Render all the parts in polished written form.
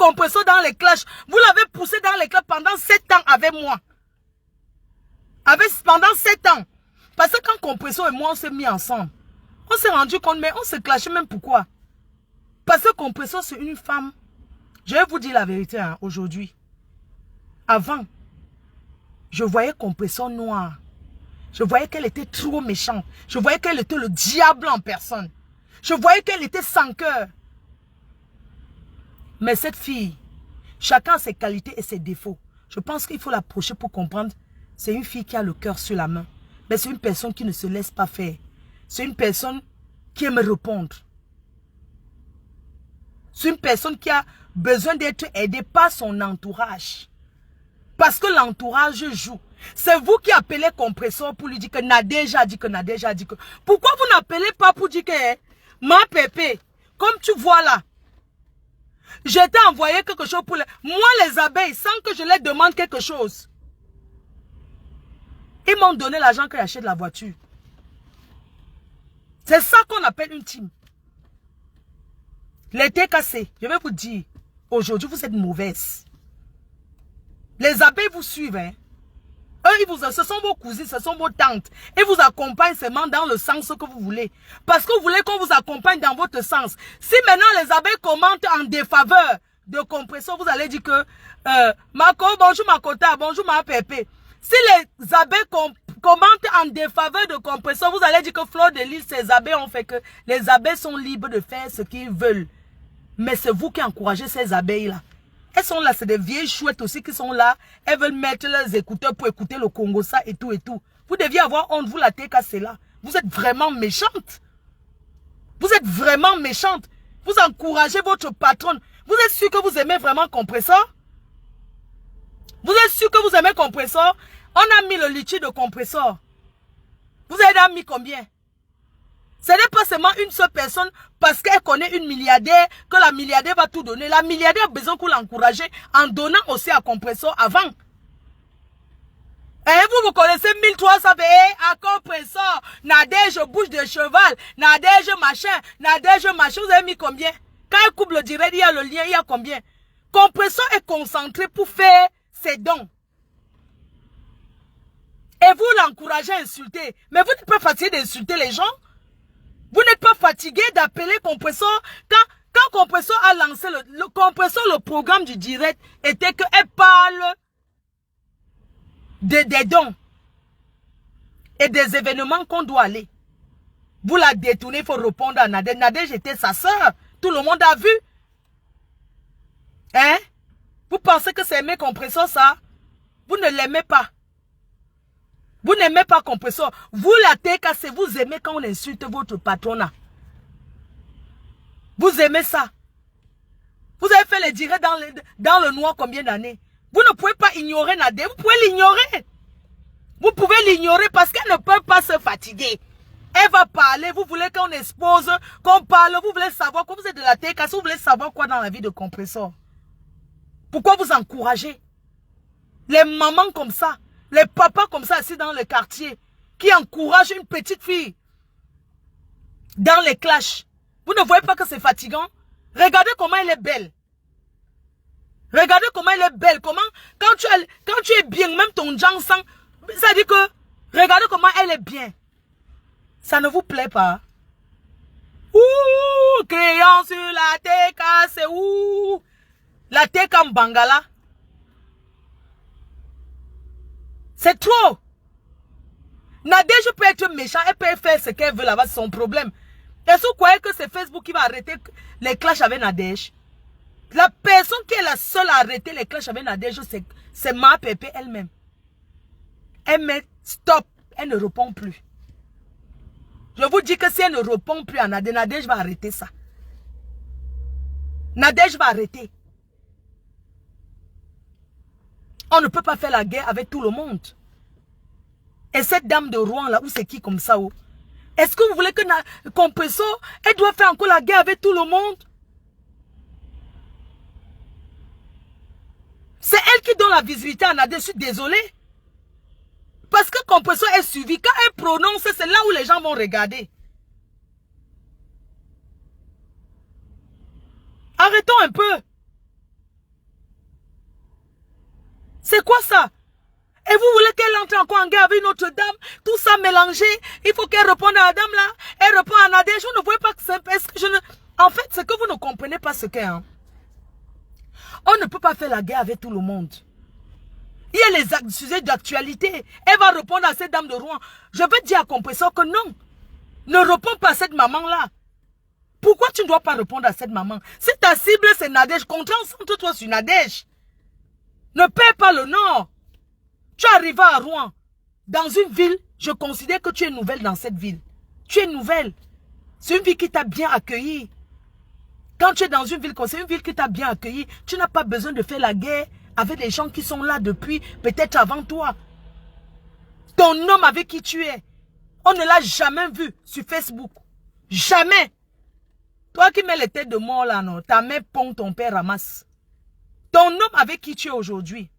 Compresso dans les clashs. Vous l'avez poussé dans les clashs pendant 7 ans avec moi. Pendant 7 ans. Parce que quand Compresso et moi, on s'est mis ensemble, on s'est rendu compte, mais on se clashait même pourquoi? Parce que Compresso, c'est une femme. Je vais vous dire la vérité hein, aujourd'hui. Avant, je voyais Compresso noire. Je voyais qu'elle était trop méchante. Je voyais qu'elle était le diable en personne. Je voyais qu'elle était sans cœur. Mais cette fille, chacun a ses qualités et ses défauts. Je pense qu'il faut l'approcher pour comprendre. C'est une fille qui a le cœur sur la main. Mais c'est une personne qui ne se laisse pas faire. C'est une personne qui aime répondre. C'est une personne qui a besoin d'être aidée par son entourage. Parce que l'entourage joue. C'est vous qui appelez Compresso pour lui dire que Nadège a dit que Nadège a dit que... Pourquoi vous n'appelez pas pour dire que ma pépé, comme tu vois là, je t'ai envoyé quelque chose pour les... Moi les abeilles, sans que je leur demande quelque chose. Ils m'ont donné l'argent que j'achète la voiture. C'est ça qu'on appelle une team. Les TKC, je vais vous dire, aujourd'hui vous êtes mauvaises. Les abeilles vous suivent. Hein. Eux, ce sont vos cousines, ce sont vos tantes. Ils vous accompagnent seulement dans le sens que vous voulez. Parce que vous voulez qu'on vous accompagne dans votre sens. Si maintenant les abeilles commentent en défaveur de Compresso, vous allez dire que Mako, bonjour Makota, bonjour ma pépé. Si les abeilles commentent en défaveur de Compresso, vous allez dire que Fleur de Lys, ces abeilles ont fait que les abeilles sont libres de faire ce qu'ils veulent. Mais c'est vous qui encouragez ces abeilles-là. Elles sont là, c'est des vieilles chouettes aussi qui sont là. Elles veulent mettre leurs écouteurs pour écouter le Congo, ça et tout et tout. Vous deviez avoir honte, vous la TKC là. Vous êtes vraiment méchante. Vous êtes vraiment méchante. Vous encouragez votre patronne. Vous êtes sûr que vous aimez vraiment Compresso? Vous êtes sûr que vous aimez Compresso? On a mis le litchi de Compresso. Vous avez mis combien? Ce n'est pas seulement une seule personne parce qu'elle connaît une milliardaire que la milliardaire va tout donner. La milliardaire a besoin qu'on l'encourage en donnant aussi à Compresso avant. Et vous connaissez 1300 à Compresso, Nadège bouche de cheval, Nadège machin, vous avez mis combien? Quand elle coupe le direct, il y a le lien, il y a combien? Compresso est concentré pour faire ses dons. Et vous l'encouragez à insulter. Mais vous n'êtes pas fatigué d'insulter les gens? Vous n'êtes pas fatigué d'appeler Compresso? Quand Compresso a lancé Compresso, le programme du direct était qu'elle parle des dons et des événements qu'on doit aller. Vous la détournez, il faut répondre à Nadège. Nadège était sa soeur. Tout le monde a vu. Hein? Vous pensez que c'est aimer Compresso ça? Vous ne l'aimez pas. Vous n'aimez pas Compresso. Vous la TKC, vous aimez quand on insulte votre patronat. Vous aimez ça. Vous avez fait les directs dans le noir combien d'années? Vous ne pouvez pas ignorer Nadège. Vous pouvez l'ignorer. Vous pouvez l'ignorer parce qu'elle ne peut pas se fatiguer. Elle va parler. Vous voulez qu'on expose, qu'on parle. Vous voulez savoir quoi? Vous êtes de la TKC. Vous voulez savoir quoi dans la vie de Compresso? Pourquoi vous encouragez les mamans comme ça? Les papas comme ça assis dans le quartier qui encouragent une petite fille dans les clashs. Vous ne voyez pas que c'est fatigant? Regardez comment elle est belle. Regardez comment elle est belle. Comment, quand tu es bien, même ton Jean sang, ça dit que, regardez comment elle est bien. Ça ne vous plaît pas? Ouh, crayon sur la TK, c'est ouh. La TK en Bangala. C'est trop. Nadège peut être méchant, elle peut faire ce qu'elle veut là-bas, c'est son problème. Est-ce que vous croyez que c'est Facebook qui va arrêter les clashs avec Nadège? La personne qui est la seule à arrêter les clashs avec Nadège, c'est ma pépé elle-même. Elle met stop, elle ne répond plus. Je vous dis que si elle ne répond plus à Nadège, Nadège va arrêter ça. Nadège va arrêter. On ne peut pas faire la guerre avec tout le monde. Et cette dame de Rouen là, où c'est qui comme ça? Est-ce que vous voulez que Compresso, elle doit faire encore la guerre avec tout le monde? C'est elle qui donne la visibilité à Nadège, je suis désolé. Parce que Compresso est suivi. Quand elle prononce, c'est là où les gens vont regarder. Arrêtons un peu. C'est quoi ça? Et vous voulez qu'elle entre encore en guerre avec notre dame? Tout ça mélangé. Il faut qu'elle réponde à la dame là. Elle répond à Nadège. Je ne vois pas que c'est... Est-ce que je ne... En fait, c'est que vous ne comprenez pas ce qu'est. Hein. On ne peut pas faire la guerre avec tout le monde. Il y a les sujets d'actualité. Elle va répondre à cette dame de Rouen. Je vais dire à Compresseur que non. Ne réponds pas à cette maman-là. Pourquoi tu ne dois pas répondre à cette maman? Si ta cible c'est Nadège, concentre-toi sur Nadège. Ne perds pas le nord. Tu arrives à Rouen. Dans une ville, je considère que tu es nouvelle dans cette ville. Tu es nouvelle. C'est une ville qui t'a bien accueilli. Quand tu es dans une ville comme c'est une ville qui t'a bien accueilli, tu n'as pas besoin de faire la guerre avec les gens qui sont là depuis, peut-être avant toi. Ton homme avec qui tu es, on ne l'a jamais vu sur Facebook. Jamais. Toi qui mets les têtes de mort là, non, ta mère pond, ton père ramasse. Ton homme avec qui tu es aujourd'hui,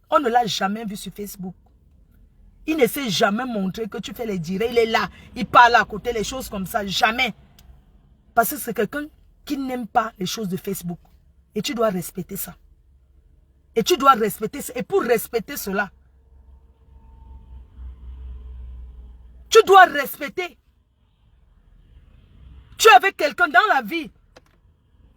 on ne l'a jamais vu sur Facebook. Il ne s'est jamais montré que tu fais les directs. Il est là, il parle à côté, les choses comme ça. Jamais. Parce que c'est quelqu'un qui n'aime pas les choses de Facebook. Et tu dois respecter ça. Et tu dois respecter ça. Et pour respecter cela, tu dois respecter. Tu es avec quelqu'un dans la vie.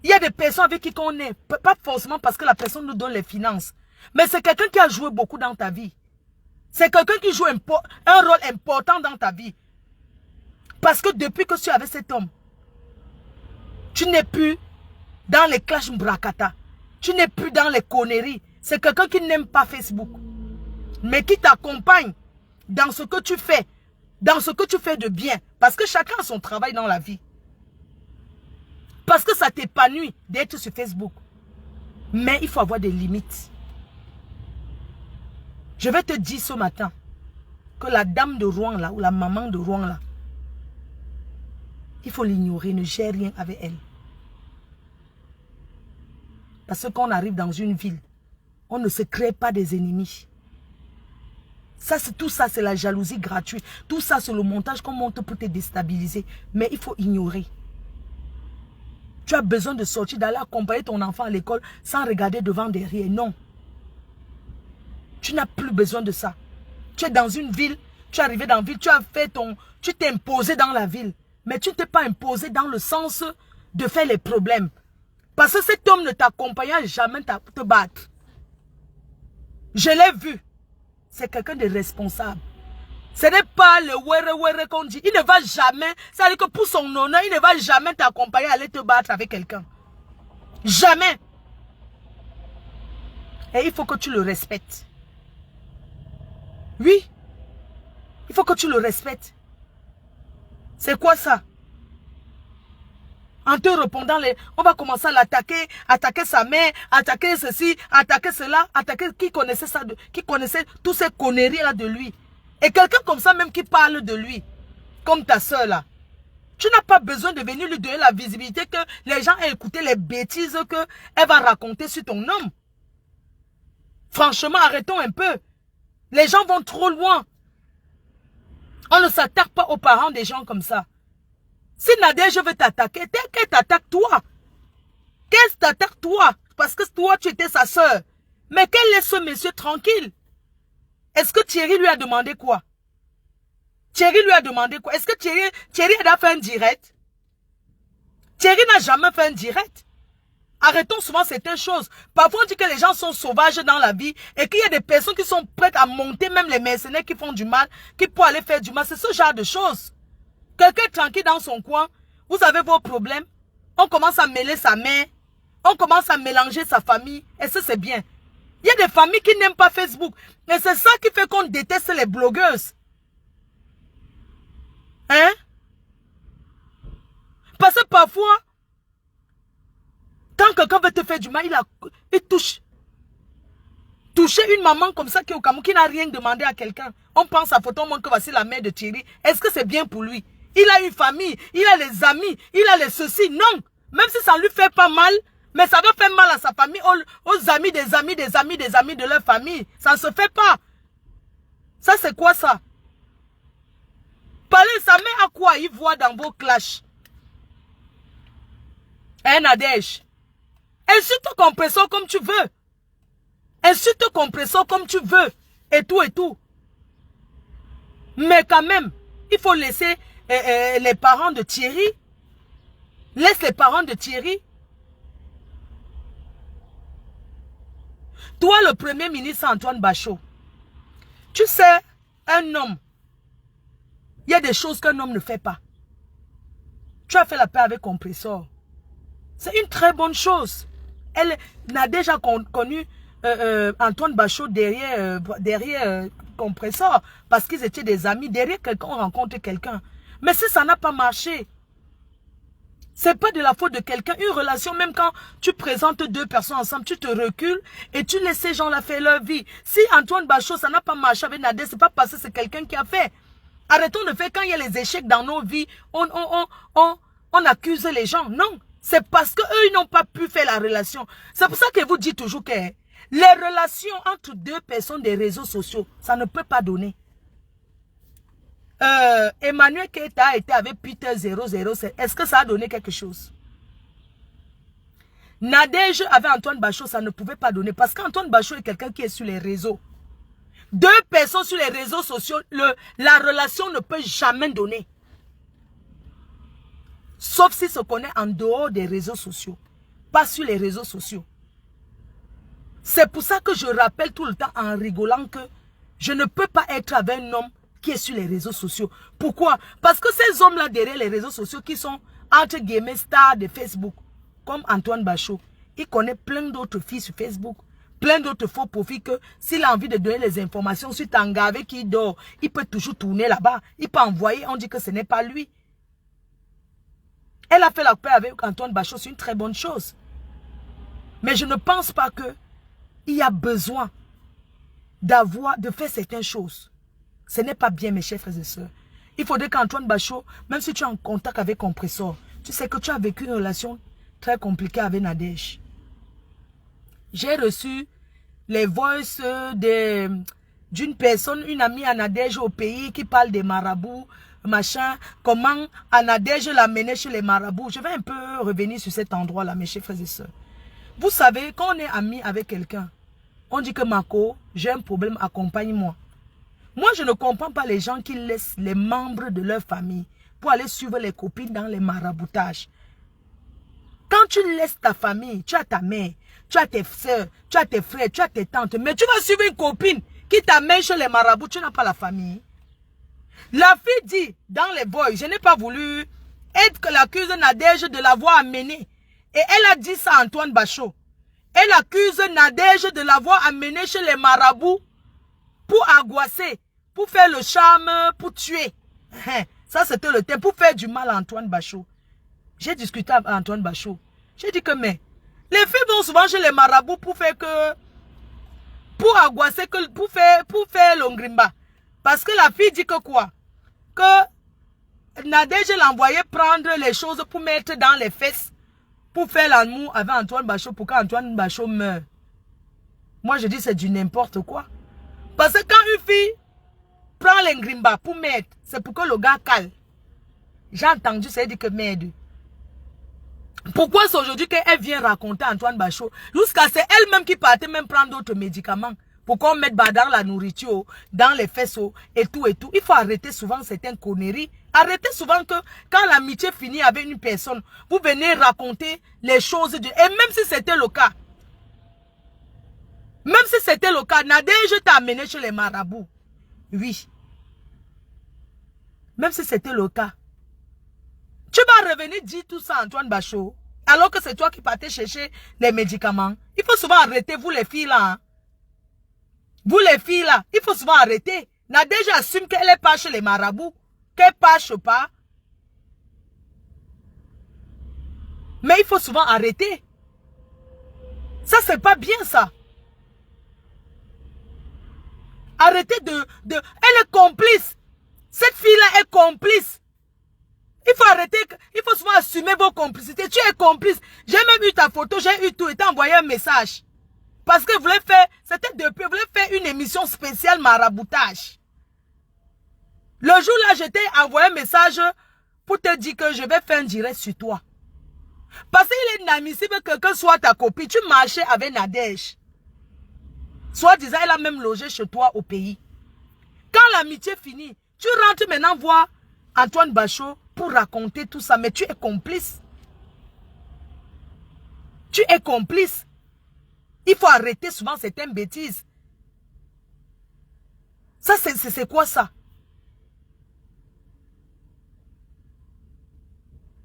Il y a des personnes avec qui on est. Pas forcément parce que la personne nous donne les finances. Mais c'est quelqu'un qui a joué beaucoup dans ta vie. C'est quelqu'un qui joue un rôle important dans ta vie. Parce que depuis que tu es avec cet homme, tu n'es plus dans les clashs bracata. Tu n'es plus dans les conneries. C'est quelqu'un qui n'aime pas Facebook. Mais qui t'accompagne dans ce que tu fais. Dans ce que tu fais de bien. Parce que chacun a son travail dans la vie. Parce que ça t'épanouit d'être sur Facebook. Mais il faut avoir des limites. Je vais te dire ce matin que la dame de Rouen là, ou la maman de Rouen là, il faut l'ignorer, ne gère rien avec elle. Parce que quand on arrive dans une ville, on ne se crée pas des ennemis. Tout ça, c'est la jalousie gratuite. Tout ça, c'est le montage qu'on monte pour te déstabiliser. Mais il faut ignorer. Tu as besoin de sortir, d'aller accompagner ton enfant à l'école sans regarder devant, derrière. Non. Tu n'as plus besoin de ça. Tu es dans une ville, tu es arrivé dans la ville, tu t'es imposé dans la ville. Mais tu ne t'es pas imposé dans le sens de faire les problèmes. Parce que cet homme ne t'accompagnera jamais te battre. Je l'ai vu. C'est quelqu'un de responsable. Ce n'est pas le were qu'on dit. Il ne va jamais, c'est-à-dire que pour son honneur, il ne va jamais t'accompagner à aller te battre avec quelqu'un. Jamais. Et il faut que tu le respectes. Oui. Il faut que tu le respectes. C'est quoi ça? En te répondant, on va commencer à l'attaquer, attaquer sa mère, attaquer ceci, attaquer cela, attaquer qui connaissait ça, qui connaissait toutes ces conneries là de lui. Et quelqu'un comme ça même qui parle de lui, comme ta soeur là, tu n'as pas besoin de venir lui donner la visibilité que les gens aient écouté les bêtises qu'elle va raconter sur ton homme. Franchement, arrêtons un peu. Les gens vont trop loin. On ne s'attaque pas aux parents des gens comme ça. Si Nadège veut t'attaquer, qu'elle t'attaque toi. Qu'elle t'attaque toi. Parce que toi, tu étais sa soeur. Mais qu'elle laisse ce monsieur tranquille. Est-ce que Thierry lui a demandé quoi? Thierry lui a demandé quoi? Est-ce que Thierry a fait un direct? Thierry n'a jamais fait un direct. Arrêtons souvent certaines choses. Parfois, on dit que les gens sont sauvages dans la vie et qu'il y a des personnes qui sont prêtes à monter, même les mercenaires qui font du mal, qui peuvent aller faire du mal. C'est ce genre de choses. Quelqu'un tranquille dans son coin, vous avez vos problèmes, on commence à mêler sa mère, on commence à mélanger sa famille, et ça c'est bien. Il y a des familles qui n'aiment pas Facebook, et c'est ça qui fait qu'on déteste les blogueuses. Hein? Parce que parfois, quand quelqu'un veut te faire du mal, il touche. Toucher une maman comme ça qui est au Cameroun, qui n'a rien demandé à quelqu'un. On pense à photo, on montre que voici la mère de Thierry. Est-ce que c'est bien pour lui? Il a une famille, il a les amis, il a les ceci. Non, même si ça ne lui fait pas mal, mais ça va faire mal à sa famille, aux amis des amis, des amis, des amis de leur famille. Ça ne se fait pas. Ça, c'est quoi ça? Parlez, ça met à quoi il voit dans vos clashs? Hein, Nadège? Insulte ton compresseur comme tu veux. Insulte compresseur comme tu veux. Et tout, et tout. Mais quand même, il faut laisser les parents de Thierry. Laisse les parents de Thierry. Toi, le premier ministre Antoine Bachot, tu sais, un homme, il y a des choses qu'un homme ne fait pas. Tu as fait la paix avec compresseur. C'est une très bonne chose. Elle n'a déjà connu Antoine Bachot derrière compresseur parce qu'ils étaient des amis. Derrière quelqu'un, on rencontre quelqu'un. Mais si ça n'a pas marché, c'est pas de la faute de quelqu'un. Une relation, même quand tu présentes deux personnes ensemble, tu te recules et tu laisses ces gens-là faire leur vie. Si Antoine Bachot, ça n'a pas marché avec Nadège, c'est pas parce que c'est quelqu'un qui a fait. Arrêtons de faire quand il y a les échecs dans nos vies, on accuse les gens. Non, c'est parce qu'eux, ils n'ont pas pu faire la relation. C'est pour ça que vous dites toujours que les relations entre deux personnes des réseaux sociaux, ça ne peut pas donner. Emmanuel Keita a été avec Peter 007. Est-ce que ça a donné quelque chose? Nadège avec Antoine Bachot, ça ne pouvait pas donner. Parce qu'Antoine Bachot est quelqu'un qui est sur les réseaux. Deux personnes sur les réseaux sociaux, la relation ne peut jamais donner. Sauf si se connaît en dehors des réseaux sociaux. Pas sur les réseaux sociaux. C'est pour ça que je rappelle tout le temps en rigolant que je ne peux pas être avec un homme qui est sur les réseaux sociaux. Pourquoi? Parce que ces hommes-là derrière les réseaux sociaux qui sont entre guillemets stars de Facebook, comme Antoine Bachot, il connaît plein d'autres filles sur Facebook, plein d'autres faux profils que s'il a envie de donner les informations sur Tanga avec qui il dort, il peut toujours tourner là-bas. Il peut envoyer, on dit que ce n'est pas lui. Elle a fait la paix avec Antoine Bachot, c'est une très bonne chose. Mais je ne pense pas que il y a besoin de faire certaines choses. Ce n'est pas bien, mes chers frères et sœurs. Il faudrait qu'Antoine Bachot, même si tu es en contact avec compresseur, tu sais que tu as vécu une relation très compliquée avec Nadège. J'ai reçu les voices d'une personne, une amie à Nadège au pays qui parle des marabouts, machin, comment Nadège l'a mené chez les marabouts. Je vais un peu revenir sur cet endroit-là, mes chers frères et sœurs. Vous savez, quand on est ami avec quelqu'un, on dit que Marco, j'ai un problème, accompagne-moi. Moi, je ne comprends pas les gens qui laissent les membres de leur famille pour aller suivre les copines dans les maraboutages. Quand tu laisses ta famille, tu as ta mère, tu as tes soeurs, tu as tes frères, tu as tes tantes, mais tu vas suivre une copine qui t'amène chez les marabouts, tu n'as pas la famille. La fille dit dans les boys, je n'ai pas voulu être que l'accuse Nadège de l'avoir amenée. Et elle a dit ça à Antoine Bachot. Elle accuse Nadège de l'avoir amenée chez les marabouts pour angoisser, pour faire le charme, pour tuer. Ça, c'était le thème, pour faire du mal à Antoine Bachot. J'ai discuté avec Antoine Bachot. J'ai dit que, mais, les filles vont souvent chez les marabouts pour faire que, pour angoisser, pour faire l'ongrimba. Parce que la fille dit que quoi? Que Nadège l'a envoyé prendre les choses pour mettre dans les fesses, pour faire l'amour avec Antoine Bachot, pour qu'Antoine Bachot meure. Moi, je dis c'est du n'importe quoi. Parce que quand une fille prend l'engrimba pour mettre, c'est pour que le gars cale. J'ai entendu, ça dit que merde. Pourquoi c'est aujourd'hui qu'elle vient raconter à Antoine Bachot? Jusqu'à c'est elle-même qui partait même prendre d'autres médicaments. Pour qu'on mette dans la nourriture, dans les faisceaux et tout et tout. Il faut arrêter souvent certaines conneries. Arrêtez souvent que quand l'amitié finit avec une personne, vous venez raconter les choses. Et même si c'était le cas. Même si c'était le cas, Nadège t'a amené chez les marabouts. Oui. Même si c'était le cas. Tu vas revenir dire tout ça à Antoine Bachot. Alors que c'est toi qui partais chercher les médicaments. Il faut souvent arrêter, vous les filles là. Hein. Vous les filles là, il faut souvent arrêter. Nadège assume qu'elle est pas chez les marabouts. Qu'elle passe pas. Mais il faut souvent arrêter. Ça, c'est pas bien ça. Arrêtez Elle est complice. Cette fille-là est complice. Il faut arrêter. Il faut souvent assumer vos complicités. Tu es complice. J'ai même eu ta photo, j'ai eu tout et t'ai envoyé un message. Parce que vous voulez faire, c'était depuis, vous voulez faire une émission spéciale maraboutage. Le jour-là, je t'ai envoyé un message pour te dire que je vais faire un direct sur toi. Parce qu'il est inadmissible que quelqu'un soit ta copine. Tu marchais avec Nadège. Soit disant, elle a même logé chez toi au pays. Quand l'amitié finit, tu rentres maintenant voir Antoine Bachot pour raconter tout ça. Mais tu es complice. Tu es complice. Il faut arrêter souvent certaines bêtises. Ça, c'est quoi ça?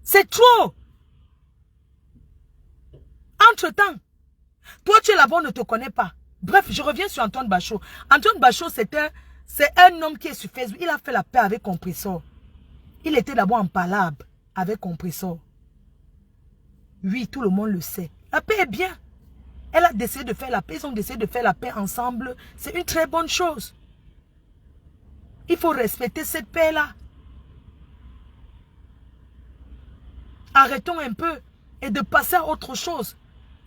C'est trop. Entre-temps, toi, tu es là-bas, on ne te connaît pas. Bref, je reviens sur Antoine Bachot. Antoine Bachot, c'est un homme qui est sur Facebook. Il a fait la paix avec Compressor. Il était d'abord en palabre avec Compressor. Oui, tout le monde le sait. La paix est bien. Elle a décidé de faire la paix. Ils ont décidé de faire la paix ensemble. C'est une très bonne chose. Il faut respecter cette paix-là. Arrêtons un peu et de passer à autre chose.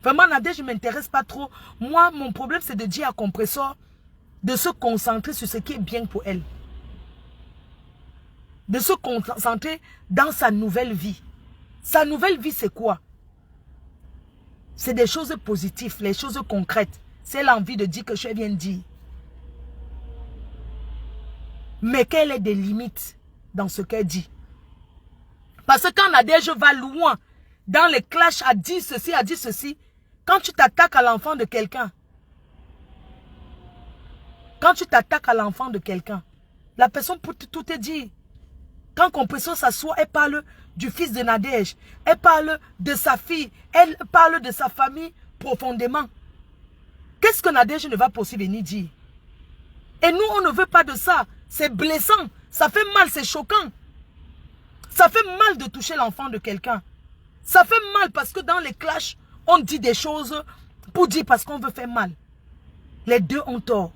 Vraiment, Nadège, je ne m'intéresse pas trop. Moi, mon problème, c'est de dire à Compressor de se concentrer sur ce qui est bien pour elle. De se concentrer dans sa nouvelle vie. Sa nouvelle vie, c'est quoi? C'est des choses positives, les choses concrètes. C'est l'envie de dire que je viens de dire. Mais qu'elle ait des limites dans ce qu'elle dit. Parce que quand Nadège va loin, dans les clashs, à dire ceci, quand tu t'attaques à l'enfant de quelqu'un, la personne peut tout te dire. Quand Compressor s'assoit, elle parle du fils de Nadège, elle parle de sa fille, elle parle de sa famille profondément. Qu'est-ce que Nadège ne va pas aussi venir dire? Et nous, on ne veut pas de ça. C'est blessant, ça fait mal, c'est choquant. Ça fait mal de toucher l'enfant de quelqu'un. Ça fait mal parce que dans les clashs, on dit des choses pour dire parce qu'on veut faire mal. Les deux ont tort.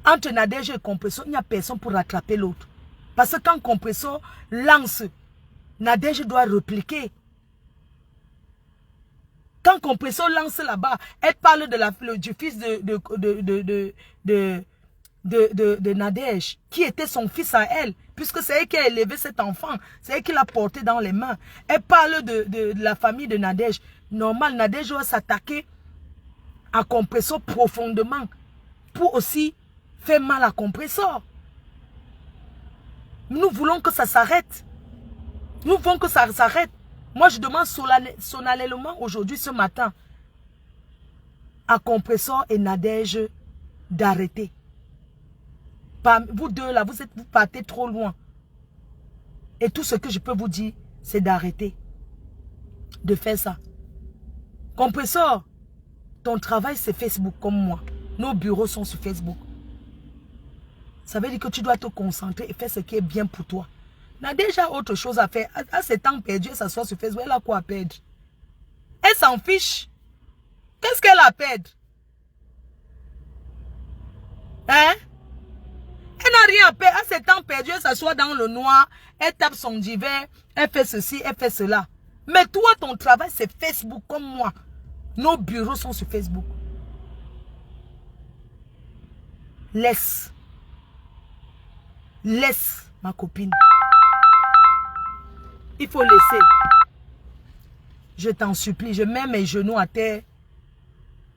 Entre Nadège et Compressor, il n'y a personne pour rattraper l'autre. Parce que quand Compressor lance, Nadège doit répliquer. Quand Compressor lance là-bas, elle parle du fils de Nadège, qui était son fils à elle, puisque c'est elle qui a élevé cet enfant, c'est elle qui l'a porté dans les mains. Elle parle de la famille de Nadège. Normal, Nadège doit s'attaquer à Compressor profondément, pour aussi faire mal à Compressor. Nous voulons que ça s'arrête. Nous voulons que ça s'arrête. Moi, je demande solennellement aujourd'hui, ce matin, à Compressor et Nadège d'arrêter. Vous deux là, vous partez trop loin. Et tout ce que je peux vous dire, c'est d'arrêter de faire ça. Compressor, ton travail c'est Facebook comme moi. Nos bureaux sont sur Facebook. Ça veut dire que tu dois te concentrer et faire ce qui est bien pour toi. Elle a déjà autre chose à faire. À ses temps perdus, elle s'assoit sur Facebook, elle a quoi à perdre? Elle s'en fiche. Qu'est-ce qu'elle a à perdre? Hein? Elle n'a rien à perdre. À ses temps perdus, elle s'assoit dans le noir, elle tape son divers, elle fait ceci, elle fait cela. Mais toi, ton travail, c'est Facebook comme moi. Nos bureaux sont sur Facebook. Laisse. Laisse, ma copine. Il faut laisser. Je t'en supplie, je mets mes genoux à terre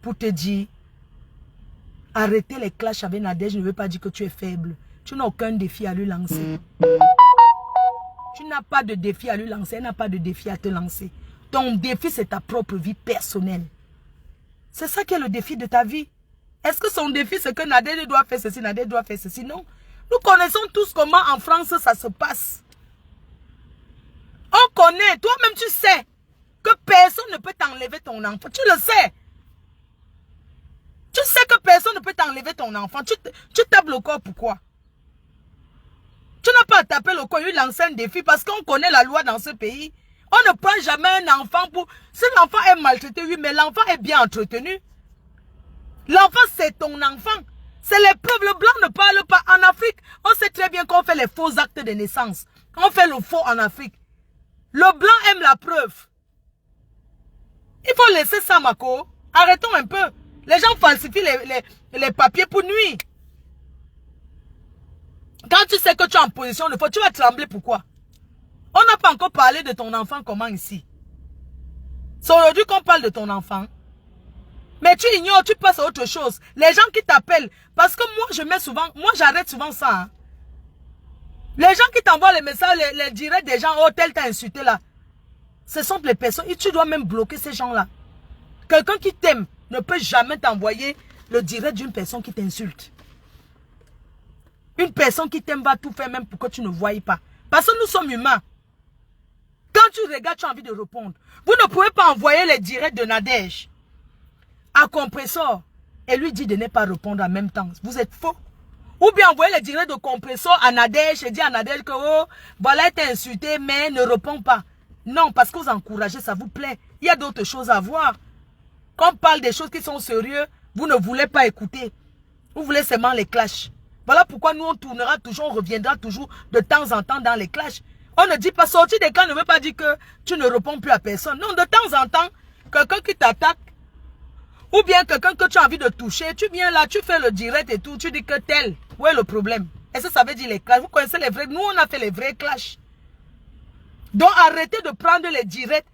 pour te dire, arrêtez les clashs avec Nadège ne veut pas dire que tu es faible. Tu n'as aucun défi à lui lancer. Tu n'as pas de défi à lui lancer, elle n'a pas de défi à te lancer. Ton défi, c'est ta propre vie personnelle. C'est ça qui est le défi de ta vie. Est-ce que son défi, c'est que Nadège doit faire ceci, Nadège doit faire ceci? Non. Nous connaissons tous comment en France ça se passe. On connaît, toi-même tu sais que personne ne peut t'enlever ton enfant. Tu le sais. Tu sais que personne ne peut t'enlever ton enfant. Tu tapes le corps, pourquoi? Tu n'as pas à taper le corps, lui lancer un défi parce qu'on connaît la loi dans ce pays. On ne prend jamais un enfant pour... Si l'enfant est maltraité, oui, mais l'enfant est bien entretenu. L'enfant, c'est ton enfant. C'est les preuves. Le blanc ne parle pas. En Afrique, on sait très bien qu'on fait les faux actes de naissance. On fait le faux en Afrique. Le blanc aime la preuve. Il faut laisser ça, Mako. Arrêtons un peu. Les gens falsifient les papiers pour nuire. Quand tu sais que tu es en position de faute, tu vas trembler. Pourquoi? On n'a pas encore parlé de ton enfant comment ici. C'est aujourd'hui qu'on parle de ton enfant. Mais tu ignores, tu passes à autre chose. Les gens qui t'appellent, parce que moi je mets souvent, moi j'arrête souvent ça. Hein. Les gens qui t'envoient les messages, les directs des gens, oh tel t'a insulté là. Ce sont les personnes, et tu dois même bloquer ces gens-là. Quelqu'un qui t'aime ne peut jamais t'envoyer le direct d'une personne qui t'insulte. Une personne qui t'aime va tout faire même pour que tu ne voyes pas. Parce que nous sommes humains. Quand tu regardes, tu as envie de répondre. Vous ne pouvez pas envoyer les directs de Nadège à Compressor et lui dire de ne pas répondre en même temps. Vous êtes faux. Ou bien envoyer les directs de Compressor à Nadège et dire à Nadège que oh, voilà, elle t'a insulté, mais ne répond pas. Non, parce que vous encouragez, ça vous plaît. Il y a d'autres choses à voir. Quand on parle des choses qui sont sérieuses, vous ne voulez pas écouter. Vous voulez seulement les clashs. Voilà pourquoi nous, on tournera toujours, on reviendra toujours de temps en temps dans les clashs. On ne dit pas sortir des camps ne veut pas dire que tu ne réponds plus à personne. Non, de temps en temps, quelqu'un qui t'attaque, ou bien quelqu'un que tu as envie de toucher, tu viens là, tu fais le direct et tout, tu dis que tel, où est le problème? Est-ce que ça veut dire les clashs? Vous connaissez les vrais, nous on a fait les vrais clashs. Donc arrêtez de prendre les directs.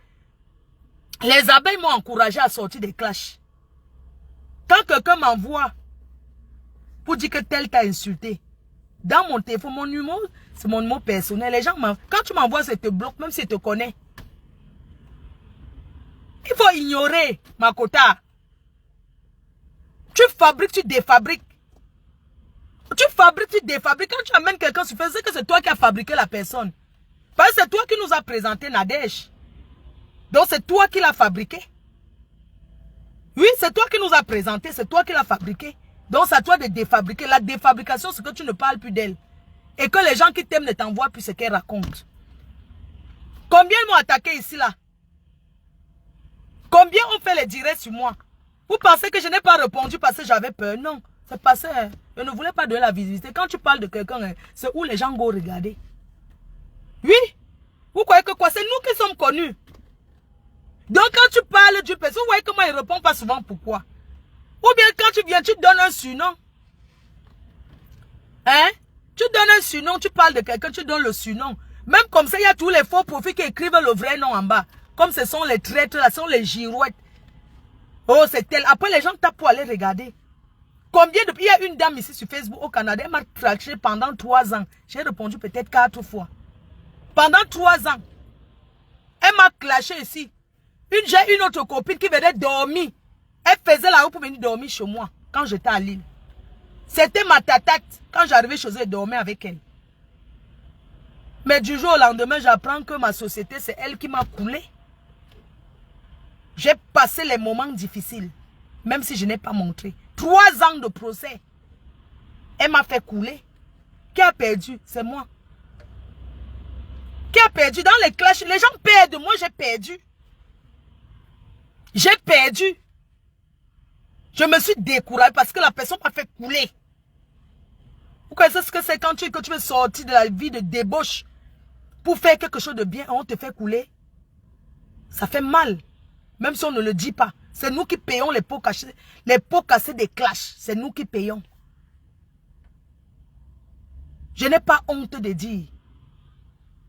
Les abeilles m'ont encouragé à sortir des clashs. Quand quelqu'un m'envoie pour dire que tel t'a insulté, dans mon téléphone, mon numéro, c'est mon numéro personnel. Les gens, quand tu m'envoies, ça te bloque, même s'ils te connaissent. Il faut ignorer, Makota. Tu fabriques, tu défabriques. Tu fabriques, tu défabriques. Quand tu amènes quelqu'un sur Facebook, c'est que c'est toi qui as fabriqué la personne. Parce que c'est toi qui nous as présenté Nadège. Donc c'est toi qui l'as fabriqué. Oui, c'est toi qui nous as présenté, c'est toi qui l'as fabriqué. Donc c'est à toi de défabriquer. La défabrication, c'est que tu ne parles plus d'elle. Et que les gens qui t'aiment ne t'envoient plus ce qu'elle raconte. Combien m'ont attaqué ici là? Combien ont fait les directs sur moi? Vous pensez que je n'ai pas répondu parce que j'avais peur? Non, c'est parce que je ne voulais pas donner la visibilité. Quand tu parles de quelqu'un, c'est où les gens vont regarder. Oui? Vous croyez que quoi? C'est nous qui sommes connus. Donc quand tu parles du personne, vous voyez comment il ne répond pas souvent pourquoi? Ou bien quand tu viens, tu donnes un surnom. Hein? Tu donnes un surnom, tu parles de quelqu'un, tu donnes le surnom. Même comme ça, il y a tous les faux profils qui écrivent le vrai nom en bas. Comme ce sont les traîtres, là, ce sont les girouettes. Oh, c'est tel. Après, les gens tapent pour aller regarder. Combien de... Il y a une dame ici sur Facebook au Canada, elle m'a traqué pendant 3 ans. J'ai répondu peut-être 4 fois. Pendant 3 ans. Elle m'a clashé ici. J'ai une autre copine qui venait dormir. Elle faisait la route pour venir dormir chez moi quand j'étais à Lille. C'était ma tatate. Quand j'arrivais chez eux, elle dormait avec elle. Mais du jour au lendemain, j'apprends que ma société, c'est elle qui m'a coulé. J'ai passé les moments difficiles, même si je n'ai pas montré. 3 ans de procès. Elle m'a fait couler. Qui a perdu? C'est moi. Qui a perdu? Dans les clashs, les gens perdent. Moi, j'ai perdu. J'ai perdu. Je me suis découragé parce que la personne m'a fait couler. Vous connaissez ce que c'est quand que tu veux sortir de la vie de débauche pour faire quelque chose de bien et on te fait couler? Ça fait mal. Même si on ne le dit pas. C'est nous qui payons les pots cassés des clashs. C'est nous qui payons. Je n'ai pas honte de dire.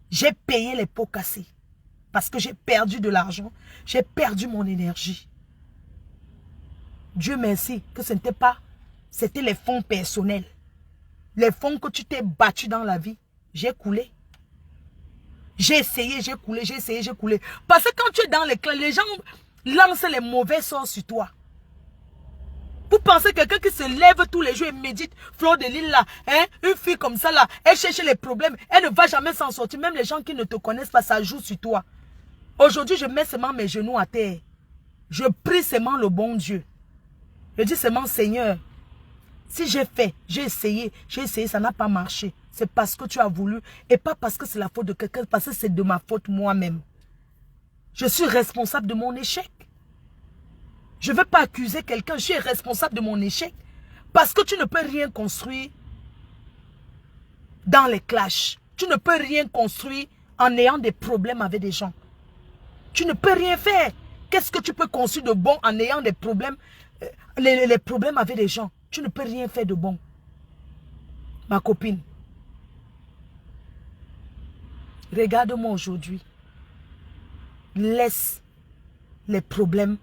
J'ai payé les pots cassés. Parce que j'ai perdu de l'argent. J'ai perdu mon énergie. Dieu merci que ce n'était pas... C'était les fonds personnels. Les fonds que tu t'es battu dans la vie. J'ai coulé. J'ai essayé, j'ai coulé, j'ai essayé, j'ai coulé. Parce que quand tu es dans les clans, les gens lancent les mauvais sorts sur toi. Vous pensez que quelqu'un qui se lève tous les jours et médite, Fleur de Lille là, hein, une fille comme ça là, elle cherche les problèmes, elle ne va jamais s'en sortir. Même les gens qui ne te connaissent pas, ça joue sur toi. Aujourd'hui, je mets seulement mes genoux à terre. Je prie seulement le bon Dieu. Je dis seulement, Seigneur, si j'ai fait, j'ai essayé, ça n'a pas marché. C'est parce que tu as voulu et pas parce que c'est la faute de quelqu'un, parce que c'est de ma faute moi-même. Je suis responsable de mon échec. Je ne veux pas accuser quelqu'un, je suis responsable de mon échec. Parce que tu ne peux rien construire dans les clashs. Tu ne peux rien construire en ayant des problèmes avec des gens. Tu ne peux rien faire. Qu'est-ce que tu peux construire de bon en ayant des problèmes, les problèmes avec des gens? Tu ne peux rien faire de bon. Ma copine. Regarde-moi aujourd'hui. Laisse les problèmes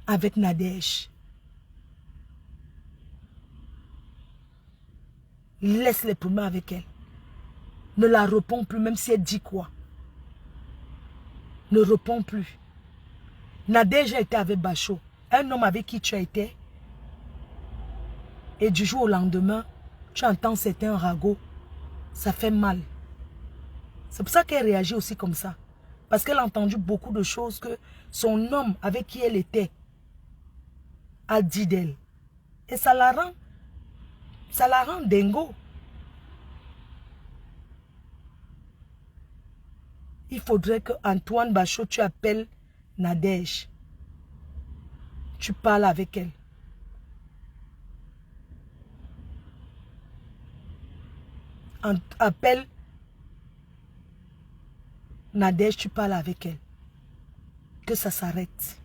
avec Nadège. Laisse les problèmes avec elle. Ne la réponds plus, même si elle dit quoi. Ne réponds plus. Nadège a été avec Bachot. Un homme avec qui tu as été. Et du jour au lendemain, tu entends certains ragots. Ça fait mal. C'est pour ça qu'elle réagit aussi comme ça. Parce qu'elle a entendu beaucoup de choses que son homme avec qui elle était a dit d'elle. Et ça la rend dingo. Il faudrait que Antoine Bachot, tu appelles Nadège. Tu parles avec elle. Appelle Nadège, tu parles avec elle. Que ça s'arrête.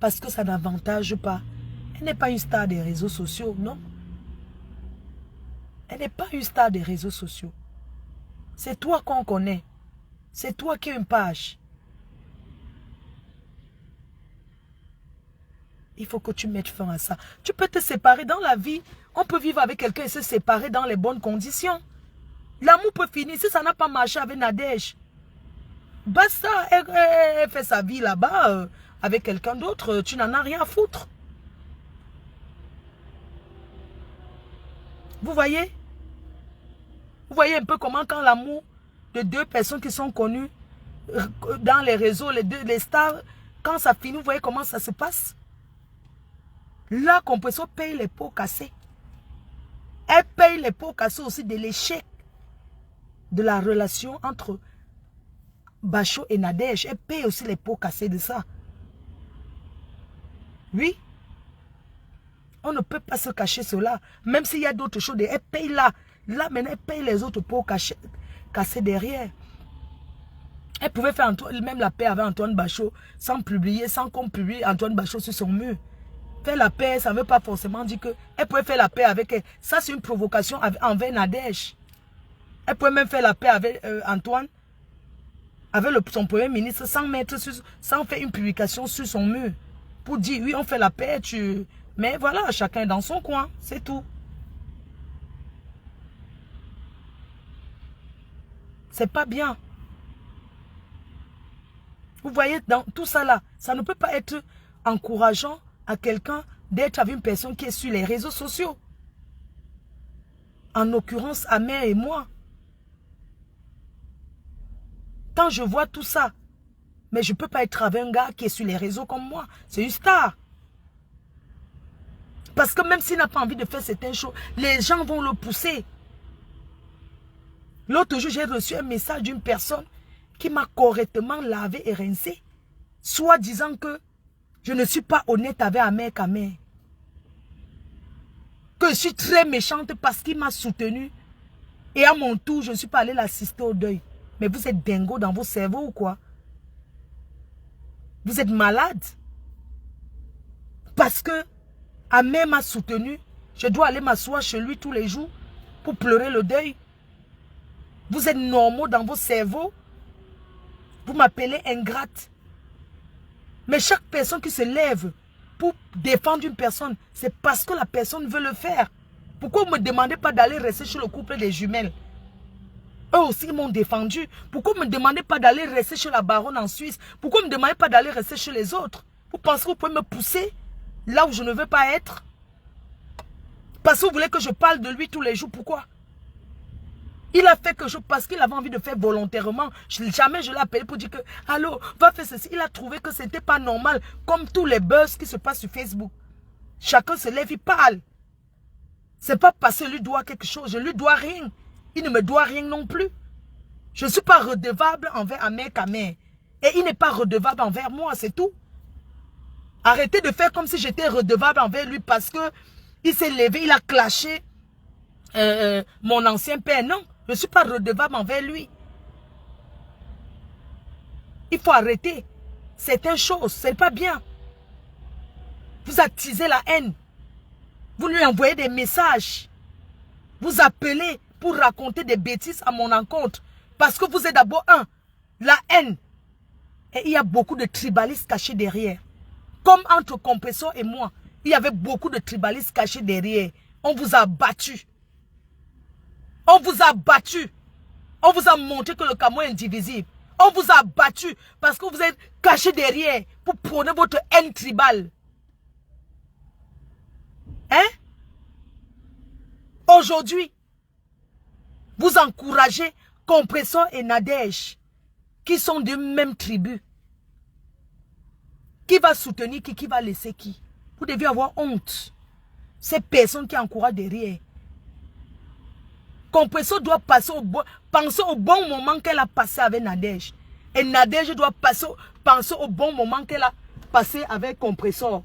Parce que ça n'avantage pas. Elle n'est pas une star des réseaux sociaux, non. Elle n'est pas une star des réseaux sociaux. C'est toi qu'on connaît. C'est toi qui as une page. Il faut que tu mettes fin à ça. Tu peux te séparer dans la vie. On peut vivre avec quelqu'un et se séparer dans les bonnes conditions. L'amour peut finir. Si ça n'a pas marché avec Nadège, basta, elle fait sa vie là-bas avec quelqu'un d'autre. Tu n'en as rien à foutre. Vous voyez? Vous voyez un peu comment quand l'amour de deux personnes qui sont connues dans les réseaux, les stars, quand ça finit, vous voyez comment ça se passe? La compression paye les pots cassés. Elle paye les pots cassés aussi de l'échec de la relation entre Bachot et Nadège. Elle paye aussi les pots cassés de ça. Oui. On ne peut pas se cacher cela. Même s'il y a d'autres choses, elle paye là. Là, maintenant, elle paye les autres pots cassés derrière. Elle pouvait faire même la paix avec Antoine Bachot sans publier, sans qu'on publie Antoine Bachot sur son mur. Faire la paix, ça ne veut pas forcément dire que elle pouvait faire la paix avec elle. Ça, c'est une provocation envers Nadège. Elle pouvait même faire la paix avec Antoine, avec son premier ministre, sans faire une publication sur son mur. Pour dire, oui, on fait la paix, mais voilà, chacun dans son coin, c'est tout. C'est pas bien. Vous voyez, dans tout ça là, ça ne peut pas être encourageant à quelqu'un d'être avec une personne qui est sur les réseaux sociaux. En l'occurrence, Amère et moi. Quand je vois tout ça, mais je ne peux pas être avec un gars qui est sur les réseaux comme moi. C'est une star. Parce que même s'il n'a pas envie de faire certaines choses, les gens vont le pousser. L'autre jour, j'ai reçu un message d'une personne qui m'a correctement lavé et rincé, soit disant que je ne suis pas honnête avec Amère Kamère. Que je suis très méchante parce qu'il m'a soutenue. Et à mon tour, je ne suis pas allée l'assister au deuil. Mais vous êtes dingo dans vos cerveaux ou quoi? Vous êtes malade? Parce que Amère m'a soutenue, je dois aller m'asseoir chez lui tous les jours pour pleurer le deuil. Vous êtes normaux dans vos cerveaux. Vous m'appelez ingrate. Mais chaque personne qui se lève pour défendre une personne, c'est parce que la personne veut le faire. Pourquoi vous ne me demandez pas d'aller rester chez le couple des jumelles? Eux aussi m'ont défendu. Pourquoi vous ne me demandez pas d'aller rester chez la baronne en Suisse? Pourquoi vous ne me demandez pas d'aller rester chez les autres? Vous pensez que vous pouvez me pousser là où je ne veux pas être? Parce que vous voulez que je parle de lui tous les jours. Pourquoi? Il a fait quelque chose parce qu'il avait envie de faire volontairement. Jamais je l'ai appelé pour dire que, allô, va faire ceci. Il a trouvé que ce n'était pas normal, comme tous les buzz qui se passent sur Facebook. Chacun se lève, il parle. C'est pas parce que lui doit quelque chose, je lui dois rien. Il ne me doit rien non plus. Je ne suis pas redevable envers Amère Kamère. Et il n'est pas redevable envers moi, c'est tout. Arrêtez de faire comme si j'étais redevable envers lui parce que il s'est levé, il a clashé mon ancien père. Non. Je ne suis pas redevable envers lui. Il faut arrêter. Certaines choses, ce n'est pas bien. Vous attisez la haine. Vous lui envoyez des messages. Vous appelez pour raconter des bêtises à mon encontre. Parce que vous êtes d'abord la haine. Et il y a beaucoup de tribalistes cachés derrière. Comme entre Compressor et moi, il y avait beaucoup de tribalistes cachés derrière. On vous a battu. On vous a battu. On vous a montré que le Cameroun est indivisible. On vous a battu parce que vous êtes cachés derrière pour prôner votre haine tribale. Hein? Aujourd'hui, vous encouragez Compressor et Nadège, qui sont de même tribu. Qui va soutenir qui va laisser qui? Vous devez avoir honte. Ces personnes qui encouragent derrière. Compressor doit penser au bon moment qu'elle a passé avec Nadège. Et Nadège doit penser au bon moment qu'elle a passé avec Compressor.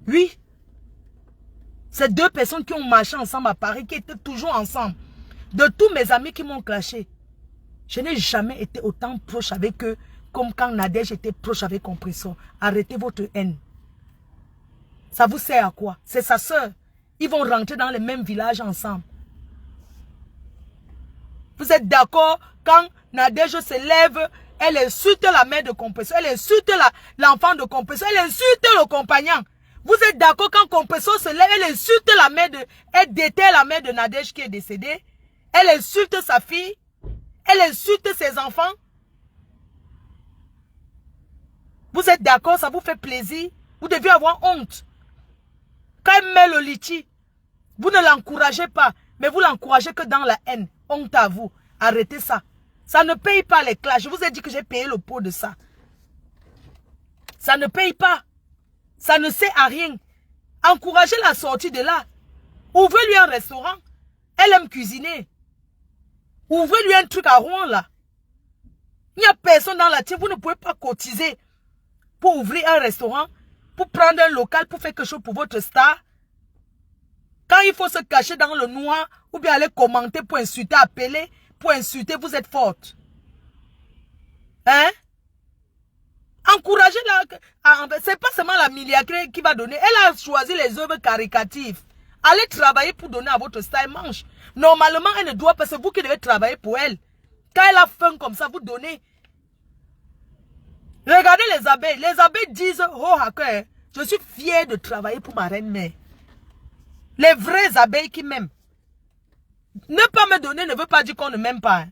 Oui. Ces deux personnes qui ont marché ensemble à Paris, qui étaient toujours ensemble. De tous mes amis qui m'ont clashé, je n'ai jamais été autant proche avec eux comme quand Nadège était proche avec Compressor. Arrêtez votre haine. Ça vous sert à quoi? C'est sa soeur. Ils vont rentrer dans le même village ensemble. Vous êtes d'accord? Quand Nadège se lève, elle insulte la mère de Compressor, elle insulte l'enfant de Compressor, elle insulte le compagnon. Vous êtes d'accord quand Compressor se lève, elle insulte la mère de... Elle déterre la mère de Nadège qui est décédée. Elle insulte sa fille. Elle insulte ses enfants. Vous êtes d'accord? Ça vous fait plaisir? Vous devez avoir honte. Quand elle met le litchi, vous ne l'encouragez pas, mais vous l'encouragez que dans la haine. Honte à vous. Arrêtez ça. Ça ne paye pas les clashs. Je vous ai dit que j'ai payé le pot de ça. Ça ne paye pas. Ça ne sert à rien. Encouragez la sortie de là. Ouvrez-lui un restaurant. Elle aime cuisiner. Ouvrez-lui un truc à Rouen là. Il n'y a personne dans la team. Vous ne pouvez pas cotiser pour ouvrir un restaurant, pour prendre un local, pour faire quelque chose pour votre star. Quand il faut se cacher dans le noir, ou bien aller commenter pour insulter, appeler, pour insulter, vous êtes forte. Hein? Encouragez-la. C'est pas seulement la milliardaire qui va donner. Elle a choisi les œuvres caricatives. Allez travailler pour donner à votre star, mange. Normalement, elle ne doit pas. C'est vous qui devez travailler pour elle. Quand elle a faim comme ça, vous donnez. Regardez les abeilles. Les abeilles disent, oh, hacker, je suis fier de travailler pour ma reine-mère. Les vraies abeilles qui m'aiment. Ne pas me donner ne veut pas dire qu'on ne m'aime pas. Hein.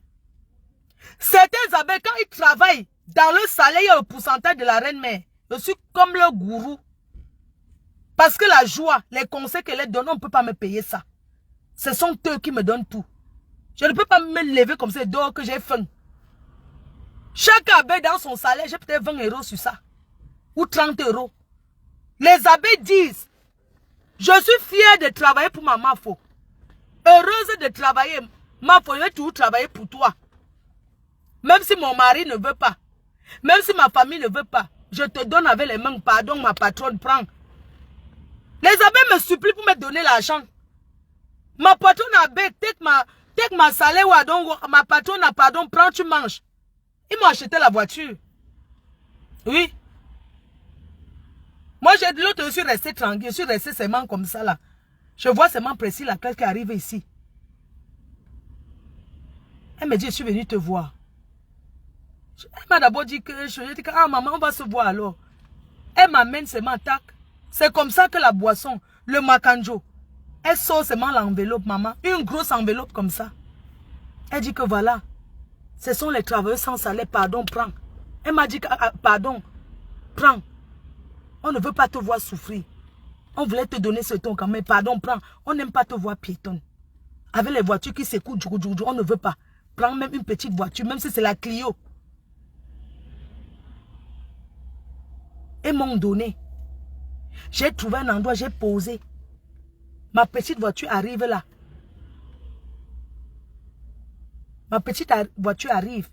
Certaines abeilles, quand ils travaillent, dans le salaire, il y a le pourcentage de la reine-mère. Je suis comme le gourou. Parce que la joie, les conseils qu'elle donne, on ne peut pas me payer ça. Ce sont eux qui me donnent tout. Je ne peux pas me lever comme ça dehors que j'ai faim. Chaque abeille dans son salaire, j'ai peut-être 20 € sur ça. Ou 30 €. Les abeilles disent, je suis fière de travailler pour ma Mafo. Heureuse de travailler. Mafo, je vais toujours travailler pour toi. Même si mon mari ne veut pas. Même si ma famille ne veut pas. Je te donne avec les mains. Pardon, ma patronne, prends. Les abeilles me supplient pour me donner l'argent. Ma patronne abeille, take ma salaire ou donc ma patronne, pardon, prends, tu manges. Ils m'ont acheté la voiture. Oui. Moi, l'autre, je suis resté tranquille. Je suis resté seulement comme ça, là. Je vois seulement précis la classe qui arrive ici. Elle me dit, je suis venue te voir. Elle m'a d'abord dit que, je dis que, ah maman, on va se voir alors. Elle m'amène seulement, tac. C'est comme ça que la boisson, le macanjo, elle sort seulement l'enveloppe, maman. Une grosse enveloppe comme ça. Elle dit que voilà, ce sont les travailleurs sans salaire, pardon, prends. Elle m'a dit que, pardon, prends. On ne veut pas te voir souffrir. On voulait te donner ce ton quand même, pardon, prends. On n'aime pas te voir piétonne. Avec les voitures qui s'écoutent, on ne veut pas. Prends même une petite voiture, même si c'est la Clio. Et m'ont donné. J'ai trouvé un endroit, j'ai posé. Ma petite voiture arrive là. Ma petite voiture arrive.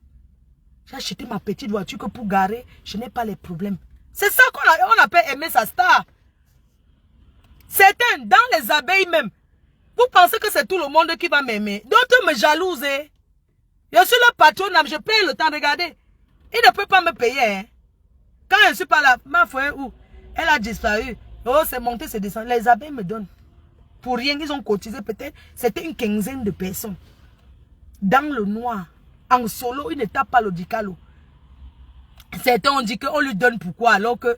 J'ai acheté ma petite voiture que pour garer, je n'ai pas les problèmes. C'est ça qu'on appelle aimer sa star. Certains, dans les abeilles même, vous pensez que c'est tout le monde qui va m'aimer. D'autres me jalousent. Je suis le patron, je paye le temps, regardez. Il ne peut pas me payer. Hein. Quand je ne suis pas là, ma foi, où? Elle a disparu. Oh, c'est monté, c'est descendu. Les abeilles me donnent. Pour rien, ils ont cotisé peut-être. C'était une quinzaine de personnes. Dans le noir. En solo, ils ne tapent pas le dicalo. Certains ont dit qu'on lui donne pourquoi, alors que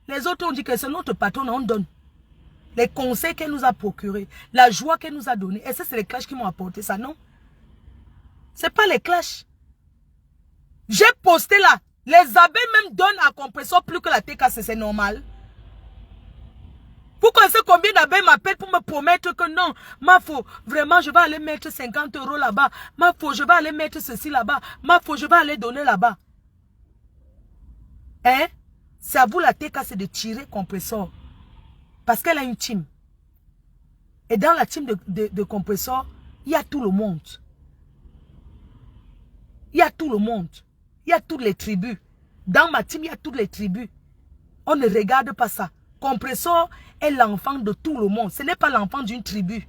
les autres ont dit que c'est notre patron, on donne. Les conseils qu'elle nous a procurés, la joie qu'elle nous a donnée. Et ça, c'est les clashs qui m'ont apporté ça, non? C'est pas les clashs. J'ai posté là. Les abeilles même donnent à compresseur plus que la TKC, c'est normal. Vous connaissez combien d'abeilles m'appellent pour me promettre que non, ma faut, vraiment, je vais aller mettre 50 € là-bas. Ma faut, je vais aller mettre ceci là-bas. Ma faut, je vais aller donner là-bas. Hein? C'est à vous la TKC de tirer compresseur. Parce qu'elle a une team. Et dans la team de compresseur, il y a tout le monde. Il y a tout le monde. Il y a toutes les tribus. Dans ma team, il y a toutes les tribus. On ne regarde pas ça. Compresseur est l'enfant de tout le monde. Ce n'est pas l'enfant d'une tribu.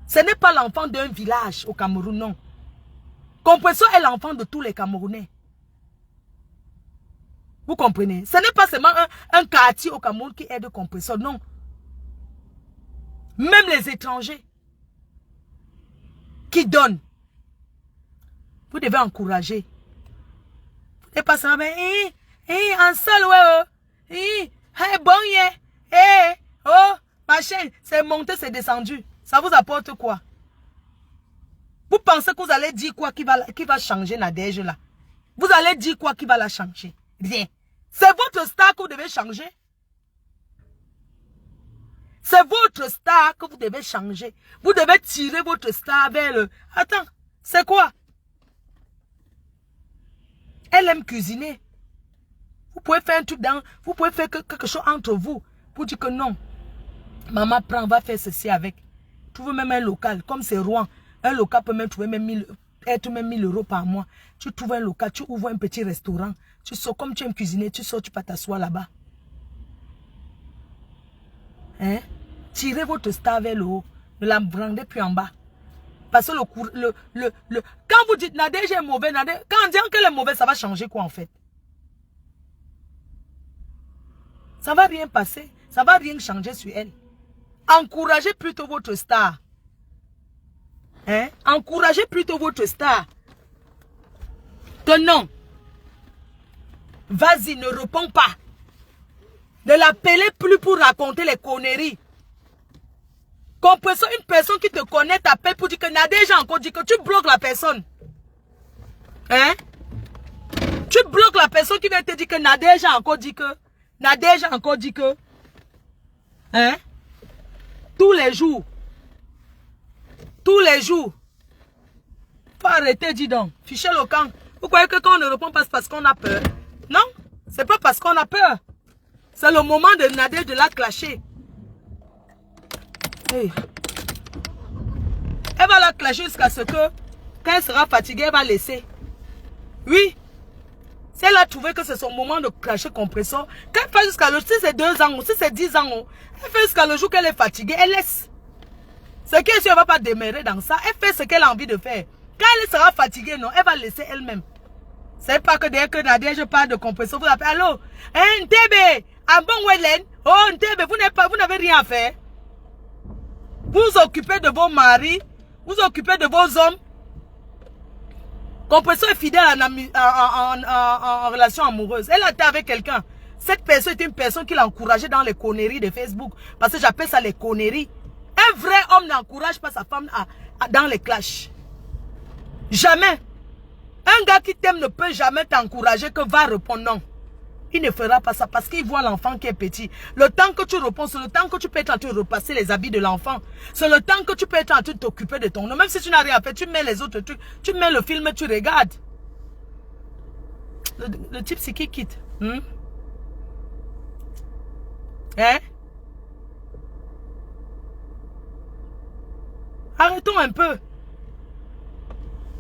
Ce n'est pas l'enfant d'un village au Cameroun, non. Compresseur est l'enfant de tous les Camerounais. Vous comprenez? Ce n'est pas seulement un quartier au Cameroun qui aide Compresseur, non. Même les étrangers qui donnent. Vous devez encourager. Vous devez pas seulement, en seul, ouais, bon, oh, machin, c'est monté, c'est descendu. Ça vous apporte quoi? Vous pensez que vous allez dire quoi qui va changer Nadège là? Vous allez dire quoi qui va la changer? Rien. C'est votre star que vous devez changer. C'est votre star que vous devez changer. Vous devez tirer votre star vers le... Attends, c'est quoi? Elle aime cuisiner. Vous pouvez faire un truc dans... Vous pouvez faire quelque chose entre vous. Pour dire que non. Maman prend, va faire ceci avec. Trouve même un local. Comme c'est Rouen. Un local peut même trouver même être même 1000 € par mois. Tu trouves un local, tu ouvres un petit restaurant. Tu sors, comme tu aimes cuisiner, tu sors, tu peux t'asseoir là-bas. Hein? Tirez votre star vers le haut. Ne la brandez plus en bas. Parce que quand vous dites Nadège est mauvais, quand on dit qu'elle est mauvaise, ça va changer quoi en fait? Ça va rien passer. Ça va rien changer sur elle. Encouragez plutôt votre star. Hein? Encouragez plutôt votre star. Que non. Vas-y, ne réponds pas. Ne l'appelez plus pour raconter les conneries. Compresseur, une personne qui te connaît t'appelle pour dire que Nadège a encore dit que tu bloques la personne. Hein? Tu bloques la personne qui vient te dire que Nadège a encore dit que. Nadège a encore dit que. Hein? Tous les jours. Tous les jours. Faut arrêter, dis donc. Fichez le camp. Vous croyez que quand on ne répond pas, c'est parce qu'on a peur? Non, c'est pas parce qu'on a peur. C'est le moment de Nadège de la clasher. Hey. Elle va la clasher jusqu'à ce que, quand elle sera fatiguée, elle va laisser. Oui. Si elle a trouvé que c'est son moment de clasher compresseur, quand elle fait jusqu'à le... Si c'est 2 ans ou si c'est 10 ans, elle fait jusqu'à le jour qu'elle est fatiguée, elle laisse. Ce qu'elle ne va pas demeurer dans ça, elle fait ce qu'elle a envie de faire. Quand elle sera fatiguée, non, elle va laisser elle-même. C'est pas que dès que Nadia, je parle de compresseur, vous appelez, allô, Ntebe, ah bon, Wellen, oh, Ntebe, vous n'avez rien à faire. Vous vous occupez de vos maris, vous vous occupez de vos hommes. Compresseur est fidèle en relation amoureuse. Elle a été avec quelqu'un. Cette personne est une personne qui l'a encouragée dans les conneries de Facebook. Parce que j'appelle ça les conneries. Un vrai homme n'encourage pas sa femme dans les clashs. Jamais. Un gars qui t'aime ne peut jamais t'encourager que va répondre non. Il ne fera pas ça parce qu'il voit l'enfant qui est petit. Le temps que tu réponds, c'est le temps que tu peux être en train de repasser les habits de l'enfant. C'est le temps que tu peux être en train de t'occuper de ton nom. Même si tu n'as rien à faire, tu mets les autres trucs. Tu mets le film et tu regardes. Le type, c'est qui quitte. Hein? Arrêtons un peu.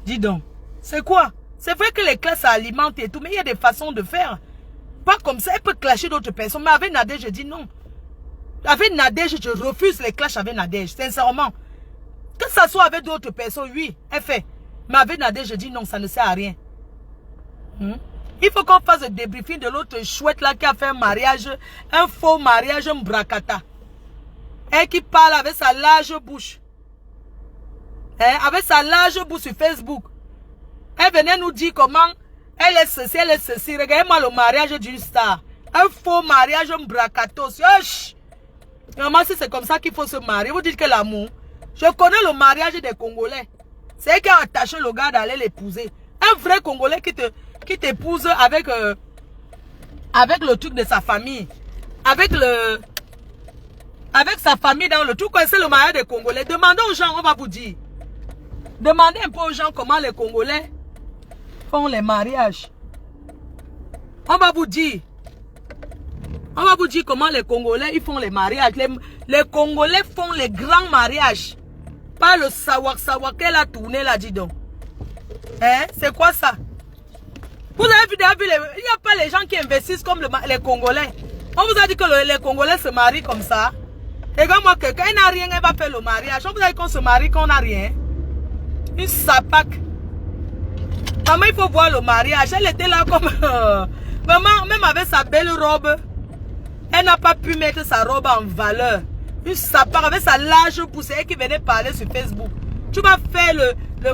Dis donc. C'est quoi? C'est vrai que les classes alimentent et tout, mais il y a des façons de faire. Pas comme ça, elle peut clasher d'autres personnes. Mais avec Nadège, je dis non. Avec Nadège, je refuse les clashs avec Nadège, sincèrement. Que ça soit avec d'autres personnes, oui, elle fait. Mais avec Nadège, je dis non, ça ne sert à rien. Il faut qu'on fasse le débriefing de l'autre chouette là qui a fait un mariage, un faux mariage, un bracata. Elle qui parle avec sa large bouche. Avec sa large bouche sur Facebook. Elle venait nous dire comment Elle est ceci, elle est ceci. Regardez-moi le mariage d'une star. Un faux mariage, un bracatos. Normalement, si c'est comme ça qu'il faut se marier, vous dites que l'amour. Je connais le mariage des Congolais. C'est eux qui ont attaché le gars d'aller l'épouser. Un vrai Congolais qui t'épouse avec le truc de sa famille. Avec sa famille dans le tout. C'est le mariage des Congolais. Demandez aux gens, on va vous dire. Demandez un peu aux gens comment les Congolais font les mariages. On va vous dire. On va vous dire comment les Congolais ils font les mariages. Les Congolais font les grands mariages. Pas le savoir qu'elle a tourné là, dis donc. Hein? C'est quoi ça? Vous avez vu, il n'y a pas les gens qui investissent comme les Congolais. On vous a dit que les Congolais se marient comme ça. Regarde-moi que quand il n'a rien, elle va faire le mariage. On vous a dit qu'on se marie quand on n'a rien. Une sapac. Maman, il faut voir le mariage. Elle était là comme... maman, même avec sa belle robe, elle n'a pas pu mettre sa robe en valeur. Une sapac avec sa large poussée qui venait parler sur Facebook. Tu vas faire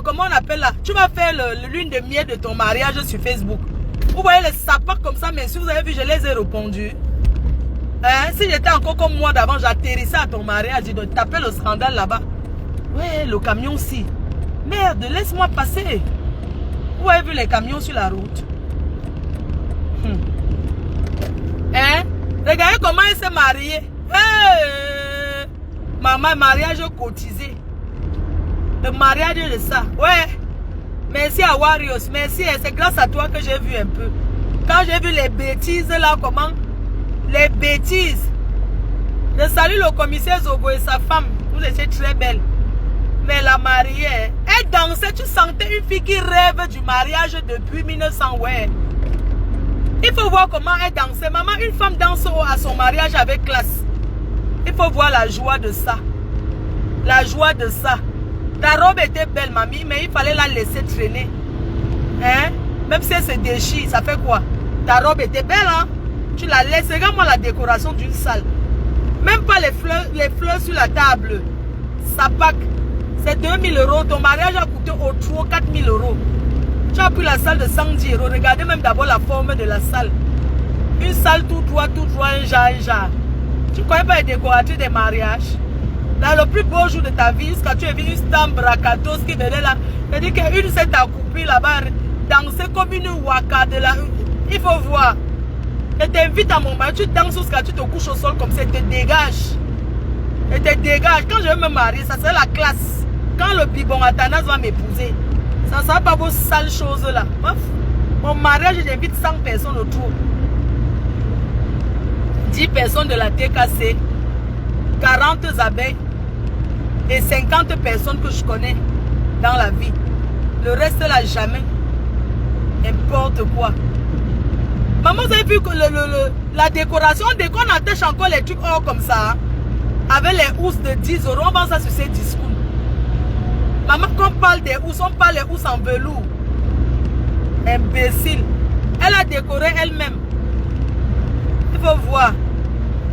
comment on appelle là? Tu vas faire lune de miel de ton mariage sur Facebook. Vous voyez les sapacs comme ça, mais si vous avez vu, je les ai répondu. Hein? Si j'étais encore comme moi d'avant, j'atterrissais à ton mariage, je dois taper le scandale là-bas. Ouais, le camion aussi. Merde, laisse-moi passer. Vous avez vu les camions sur la route? Hein? Regardez comment elle s'est mariée. Hey! Maman, mariage cotisé. Le mariage de ça. Ouais. Merci à Warriors. Merci. C'est grâce à toi que j'ai vu un peu. Quand j'ai vu les bêtises là, comment? Les bêtises. Je salue le commissaire Zogo et sa femme. Vous étiez très belle. Mais la mariée, elle dansait. Tu sentais une fille qui rêve du mariage depuis 1900. Ouais. Il faut voir comment elle dansait. Maman, une femme danse à son mariage avec classe. Il faut voir la joie de ça. La joie de ça. Ta robe était belle, mamie, mais il fallait la laisser traîner. Hein? Même si elle se déchire, ça fait quoi? Ta robe était belle, hein? Tu la laisses. Regarde-moi la décoration d'une salle. Même pas les fleurs sur la table. Ça pack. C'est 2000 €. Ton mariage a coûté au trop 4000 €. Tu as pris la salle de 110 €. Regardez même d'abord la forme de la salle. Une salle tout droit, un genre. Tu ne connais pas les décoratrices des mariages? Dans le plus beau jour de ta vie, quand tu as vu une star bracatos qui venait là, tu dis qu'une s'est accroupie là-bas, danser comme une waka de la... Il faut voir. Je t'invite à mon mariage, tu danses jusqu'à tu te couches au sol comme ça, tu te dégages. Et te dégages. Quand je vais me marier, ça sera la classe. Quand le bibon Atanas va m'épouser, ça ne sera pas vos sales choses là. Mon mariage, j'invite 100 personnes autour. 10 personnes de la TKC, 40 abeilles et 50 personnes que je connais dans la vie. Le reste là, jamais. N'importe quoi. Maman, vous avez vu que la décoration, dès qu'on attache encore les trucs or comme ça, hein, avec les housses de 10 €, on vend ça sur ces discours. Maman, quand on parle des housses, on parle des housses en velours. Imbécile. Elle a décoré elle-même. Il faut voir.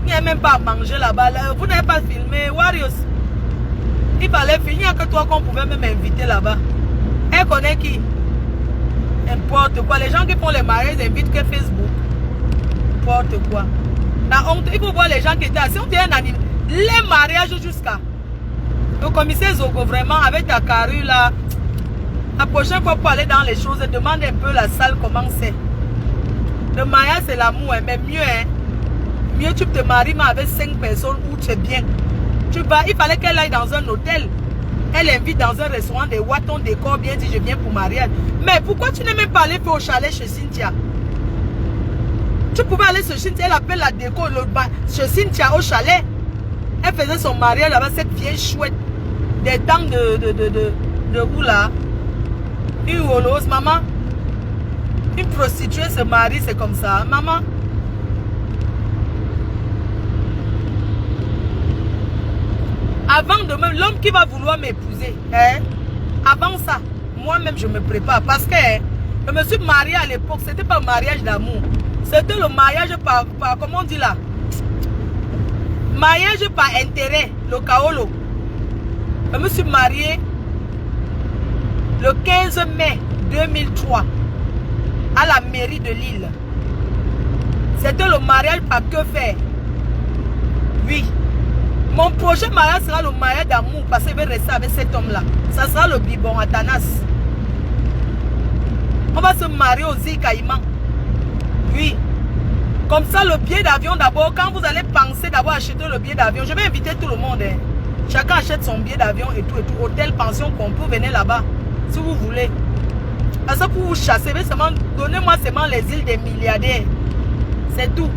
Il n'y a même pas à manger là-bas. Vous n'avez pas filmé. Warriors. Il fallait finir. Il n'y a que toi qu'on pouvait même inviter là-bas. Elle connaît qui? N'importe quoi. Les gens qui font les mariages invitent que Facebook. N'importe quoi. La honte. Il faut voir les gens qui étaient assis. On dit un anime. Les mariages jusqu'à. Le commissaire Zogo, vraiment, avec ta carrure là. La prochaine fois pour aller dans les choses, demande un peu la salle comment c'est. Le mariage c'est l'amour, hein, mais mieux, hein. Mieux tu te maries mais avec 5 personnes où tu es bien. Tu vas, il fallait qu'elle aille dans un hôtel. Elle invite dans un restaurant des Watton décor bien dit je viens pour mariage. Mais pourquoi tu n'es même pas allé au chalet chez Cynthia? Tu pouvais aller chez Cynthia, elle appelle la déco chez Cynthia au chalet. Elle faisait son mariage là-bas, cette vieille chouette. Des temps de où là? Une rose, maman. Une prostituée se marie, c'est comme ça, maman. Avant de même, l'homme qui va vouloir m'épouser, hein, avant ça, moi-même je me prépare. Parce que je me suis mariée à l'époque, c'était pas un mariage d'amour. C'était le mariage par, comment on dit là? Mariage par intérêt, le kaolo. Je me suis mariée le 15 mai 2003. à la mairie de Lille. C'était le mariage par que faire. Oui. Mon prochain mariage sera le mariage d'amour parce qu'il veut rester avec cet homme-là. Ça sera le Bibon Atanas. On va se marier aux îles Caïmans. Oui. Comme ça, le billet d'avion d'abord, quand vous allez penser d'avoir acheté le billet d'avion, je vais inviter tout le monde. Hein. Chacun achète son billet d'avion et tout. Hôtel, pension, qu'on peut venir là-bas. Si vous voulez. Parce que pour vous chasser, donnez-moi seulement les îles des milliardaires. C'est tout.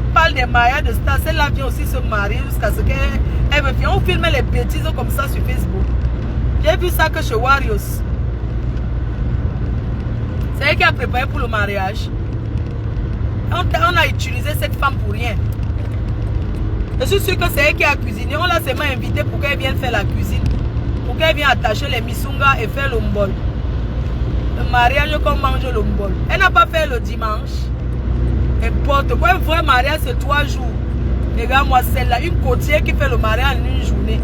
On parle des mariages de stars. Celle-là vient aussi se marier jusqu'à ce qu'elle me vienne. On filme les bêtises comme ça sur Facebook. J'ai vu ça que chez Warriors. C'est elle qui a préparé pour le mariage. On a utilisé cette femme pour rien. Je suis sûr que c'est elle qui a cuisiné. On l'a seulement invitée pour qu'elle vienne faire la cuisine. Pour qu'elle vienne attacher les misungas et faire le mbol. Le mariage qu'on mange le mbol. Elle n'a pas fait le dimanche. N'importe quoi. Un vrai mariage c'est 3 jours. Regarde-moi celle-là. Une côtière qui fait le mariage en une journée.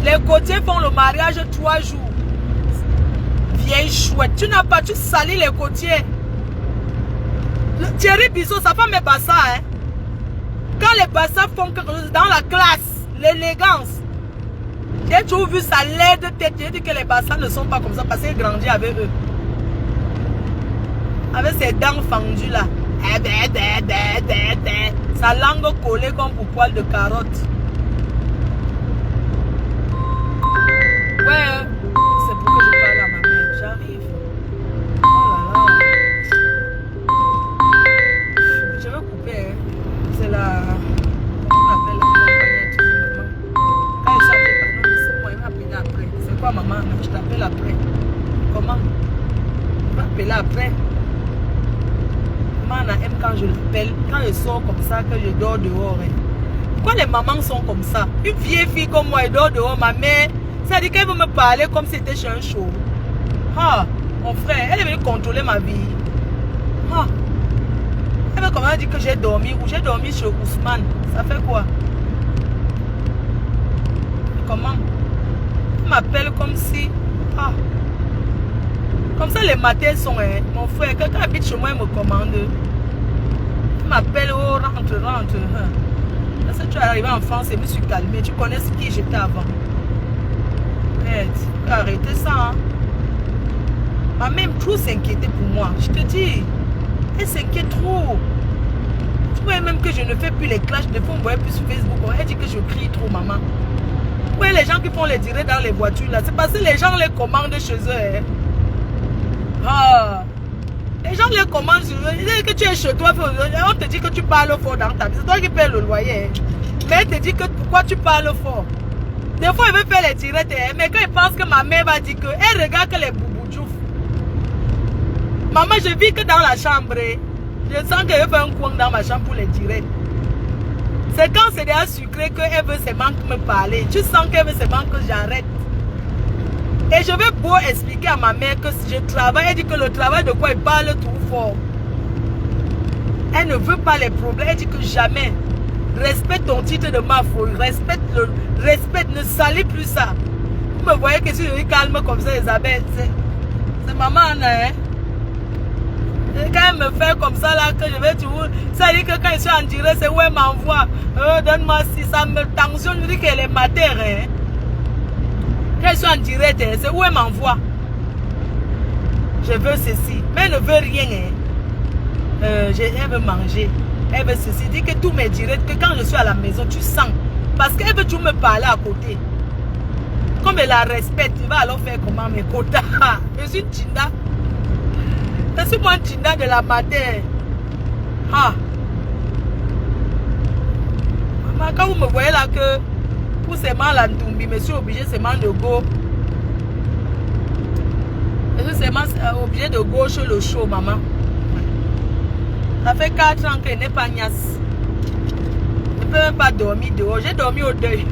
Les côtiers font le mariage 3 jours. Vieille chouette. Tu n'as pas, tu salis les côtiers. Thierry Bissot, sa femme est bassa, hein. Quand les bassas font quelque chose dans la classe, l'élégance. J'ai toujours vu sa laide tête. J'ai dit que les bassas ne sont pas comme ça parce qu'elle grandit avec eux. Avec ses dents fendues là. Sa langue collée comme pour poil de carotte. Ouais, c'est pour que je parle à ma mère. J'arrive. Oh là là. Je vais couper. Hein. C'est la... On appelle la compagnie. Quand je chante, pardon, laissez-moi, il m'a appelé après. C'est quoi maman? Je t'appelle après. Comment? Il m'a appelé après. Maman aime quand je l'appelle, quand je sors comme ça, que je dors dehors. Hein. Pourquoi les mamans sont comme ça? Une vieille fille comme moi, elle dort dehors, ma mère, ça dit qu'elle veut me parler comme si c'était chez un show. Ah, mon frère, elle est venue contrôler ma vie. Ah, elle veut comment dire que j'ai dormi, ou j'ai dormi chez Ousmane. Ça fait quoi? Comment? Elle m'appelle comme si... Ah. Comme ça, les matins sont, hein, mon frère, quelqu'un habite chez moi, il me commande. Il m'appelle, oh, rentre. Hein. Parce que tu es arrivé en France et je me suis calmé. Tu connais ce qui j'étais avant. Mais tu peux arrêter ça. Hein. Ma mère trop s'inquiétait pour moi. Je te dis, elle s'inquiète trop. Tu vois même que je ne fais plus les clashs. Des fois, on ne voyait plus sur Facebook. Elle dit que je crie trop, maman. Vous voyez les gens qui font les directs dans les voitures, là. C'est parce que les gens les commandent chez eux. Hein. Ah, les gens les commandent sur eux. Ils disent que tu es chez toi. On te dit que tu parles fort dans ta vie. C'est toi qui payes le loyer. Mais elle te dit que pourquoi tu parles fort. Des fois, il veut faire les directs. Mais quand il pense que ma mère va dire que elle regarde que les boubou-djouf. Maman, je vis que dans la chambre. Je sens qu'elle veut faire un coin dans ma chambre pour les directs. C'est quand c'est déjà sucré qu'elle veut seulement me parler. Tu sens qu'elle veut seulement que j'arrête. Et je vais beau expliquer à ma mère que si je travaille, elle dit que le travail de quoi elle parle tout fort. Elle ne veut pas les problèmes, elle dit que jamais. Respecte ton titre de ma folie, respecte, ne salis plus ça. Vous me voyez que si je suis calme comme ça, Isabelle, c'est maman, hein. Et quand elle me fait comme ça, là, que je vais toujours... Ça dit que quand je suis en direct, c'est où elle m'envoie. Donne-moi si ça me tensionne, je dis qu'elle est matière, hein. Quand je suis en direct, hein, c'est où elle m'envoie. Je veux ceci. Mais elle ne veut rien. Hein. Elle veut manger. Elle veut ceci. Dit que tous mes directs, que quand je suis à la maison, tu sens. Parce qu'elle veut toujours me parler à côté. Comme elle la respecte, il va alors faire comment mes quotas. Je suis une Tinda. Je suis moi une Tinda de la matin. Ah. Maman, quand vous me voyez là que... Pour seulement la Ndoumbi, je suis obligé seulement de go. Je suis seulement obligé de go chez le show, maman. Ça fait 4 ans qu'elle n'est pas niasse. Je ne peux même pas dormir dehors. J'ai dormi au deuil.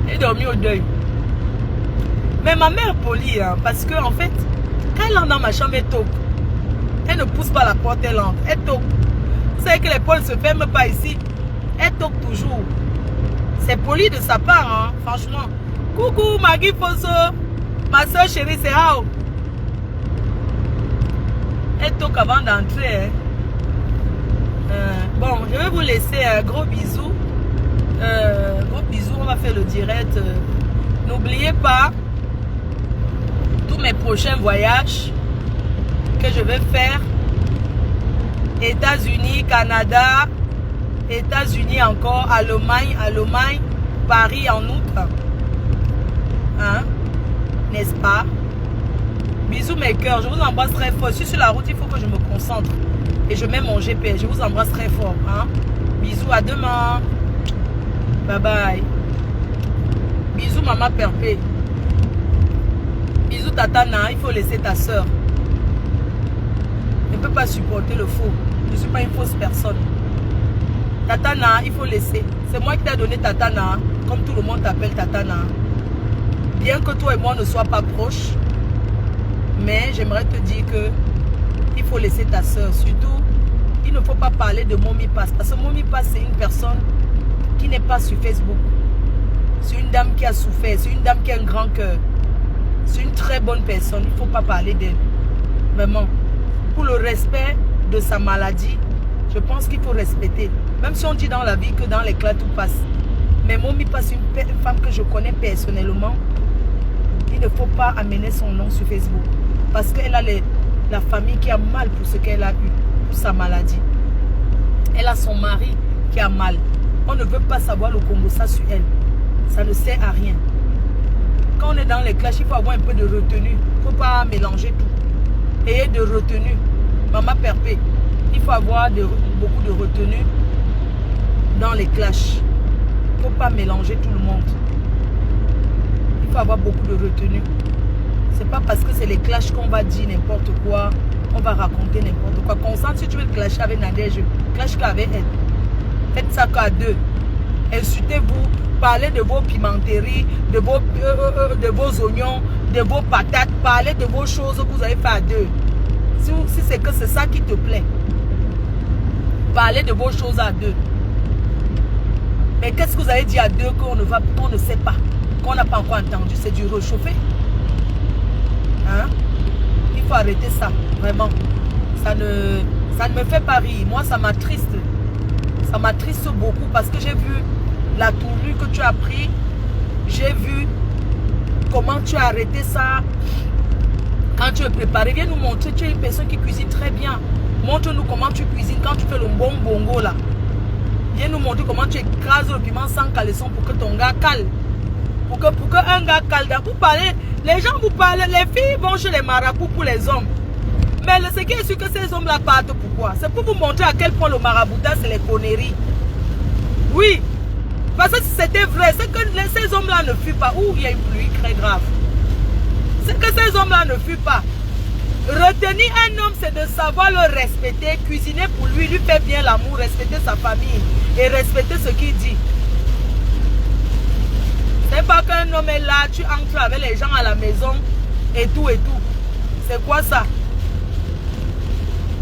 J'ai dormi au deuil. Mais ma mère est polie, hein, parce que en fait, quand elle entre dans ma chambre, elle toque. Elle ne pousse pas la porte, elle entre. Elle toque. Vous savez que les portes ne se ferment pas ici. Elle toque toujours. C'est poli de sa part, hein, franchement. Coucou Maggie Fosso. Ma soeur chérie, c'est Ao. Elle toque avant d'entrer. Bon, je vais vous laisser un gros bisou. Gros bisous, on va faire le direct. N'oubliez pas tous mes prochains voyages que je vais faire. États-Unis, Canada, États-Unis encore, Allemagne, Paris en août. Hein? N'est-ce pas? Bisous mes cœurs, je vous embrasse très fort. Je suis sur la route, il faut que je me concentre. Et je mets mon GPS, je vous embrasse très fort. Hein? Bisous, à demain. Bye bye. Bisous maman Perpé. Bisous Tatana, il faut laisser ta soeur. Je ne peux pas supporter le faux. Je ne suis pas une fausse personne. Tatana, il faut laisser. C'est moi qui t'ai donné Tatana, comme tout le monde t'appelle Tatana. Bien que toi et moi ne soient pas proches, mais j'aimerais te dire que il faut laisser ta soeur. Surtout, il ne faut pas parler de Mommy Pass. Parce que Mommy Pass, c'est une personne qui n'est pas sur Facebook. C'est une dame qui a souffert. C'est une dame qui a un grand cœur. C'est une très bonne personne. Il ne faut pas parler d'elle. Vraiment. Pour le respect de sa maladie, je pense qu'il faut respecter. Même si on dit dans la vie que dans l'éclat tout passe. Mais Mommy Pass, une femme que je connais personnellement, il ne faut pas amener son nom sur Facebook. Parce qu'elle a la famille qui a mal pour ce qu'elle a eu, pour sa maladie. Elle a son mari qui a mal. On ne veut pas savoir le Congo ça sur elle. Ça ne sert à rien. Quand on est dans les clashs, il faut avoir un peu de retenue. Il ne faut pas mélanger tout. Et de retenue. Maman Perpé, il faut avoir beaucoup de retenue dans les clashs. Il ne faut pas mélanger tout le monde. Il faut avoir beaucoup de retenue. C'est pas parce que c'est les clashs qu'on va dire n'importe quoi, on va raconter n'importe quoi. Concentre, si tu veux clasher avec Nadège, clash qu'avec elle. Faites ça qu'à deux. Insultez-vous, parlez de vos pimenteries, de vos oignons, de vos patates, parlez de vos choses que vous avez fait à deux. Si c'est que c'est ça qui te plaît, parlez de vos choses à deux. Mais qu'est-ce que vous avez dit à deux qu'on ne sait pas, qu'on n'a pas encore entendu? C'est du réchauffé. Hein? Il faut arrêter ça, vraiment. Ça ne me fait pas rire. Moi, ça m'attriste. Ça m'attriste beaucoup parce que j'ai vu la tournure que tu as pris. J'ai vu comment tu as arrêté ça. Quand tu es préparé, viens nous montrer. Tu es une personne qui cuisine très bien. Montre-nous comment tu cuisines quand tu fais le bon bongo là. Viens nous montrer comment tu écrases le piment sans caleçon pour que ton gars cale. Pour qu'un gars cale. Vous parlez, les gens vous parlent, les filles vont chez les marabouts pour les hommes. Mais ce qui est sûr que ces hommes-là partent pourquoi? C'est pour vous montrer à quel point le maraboutage c'est les conneries. Oui. Parce que si c'était vrai, c'est que ces hommes-là ne fuient pas. Ouh, il y a une pluie très grave. C'est que ces hommes-là ne fuient pas. Retenir un homme, c'est de savoir le respecter, cuisiner pour lui faire bien l'amour, respecter sa famille et respecter ce qu'il dit. C'est pas qu'un homme est là, tu entres avec les gens à la maison et tout et tout. C'est quoi ça?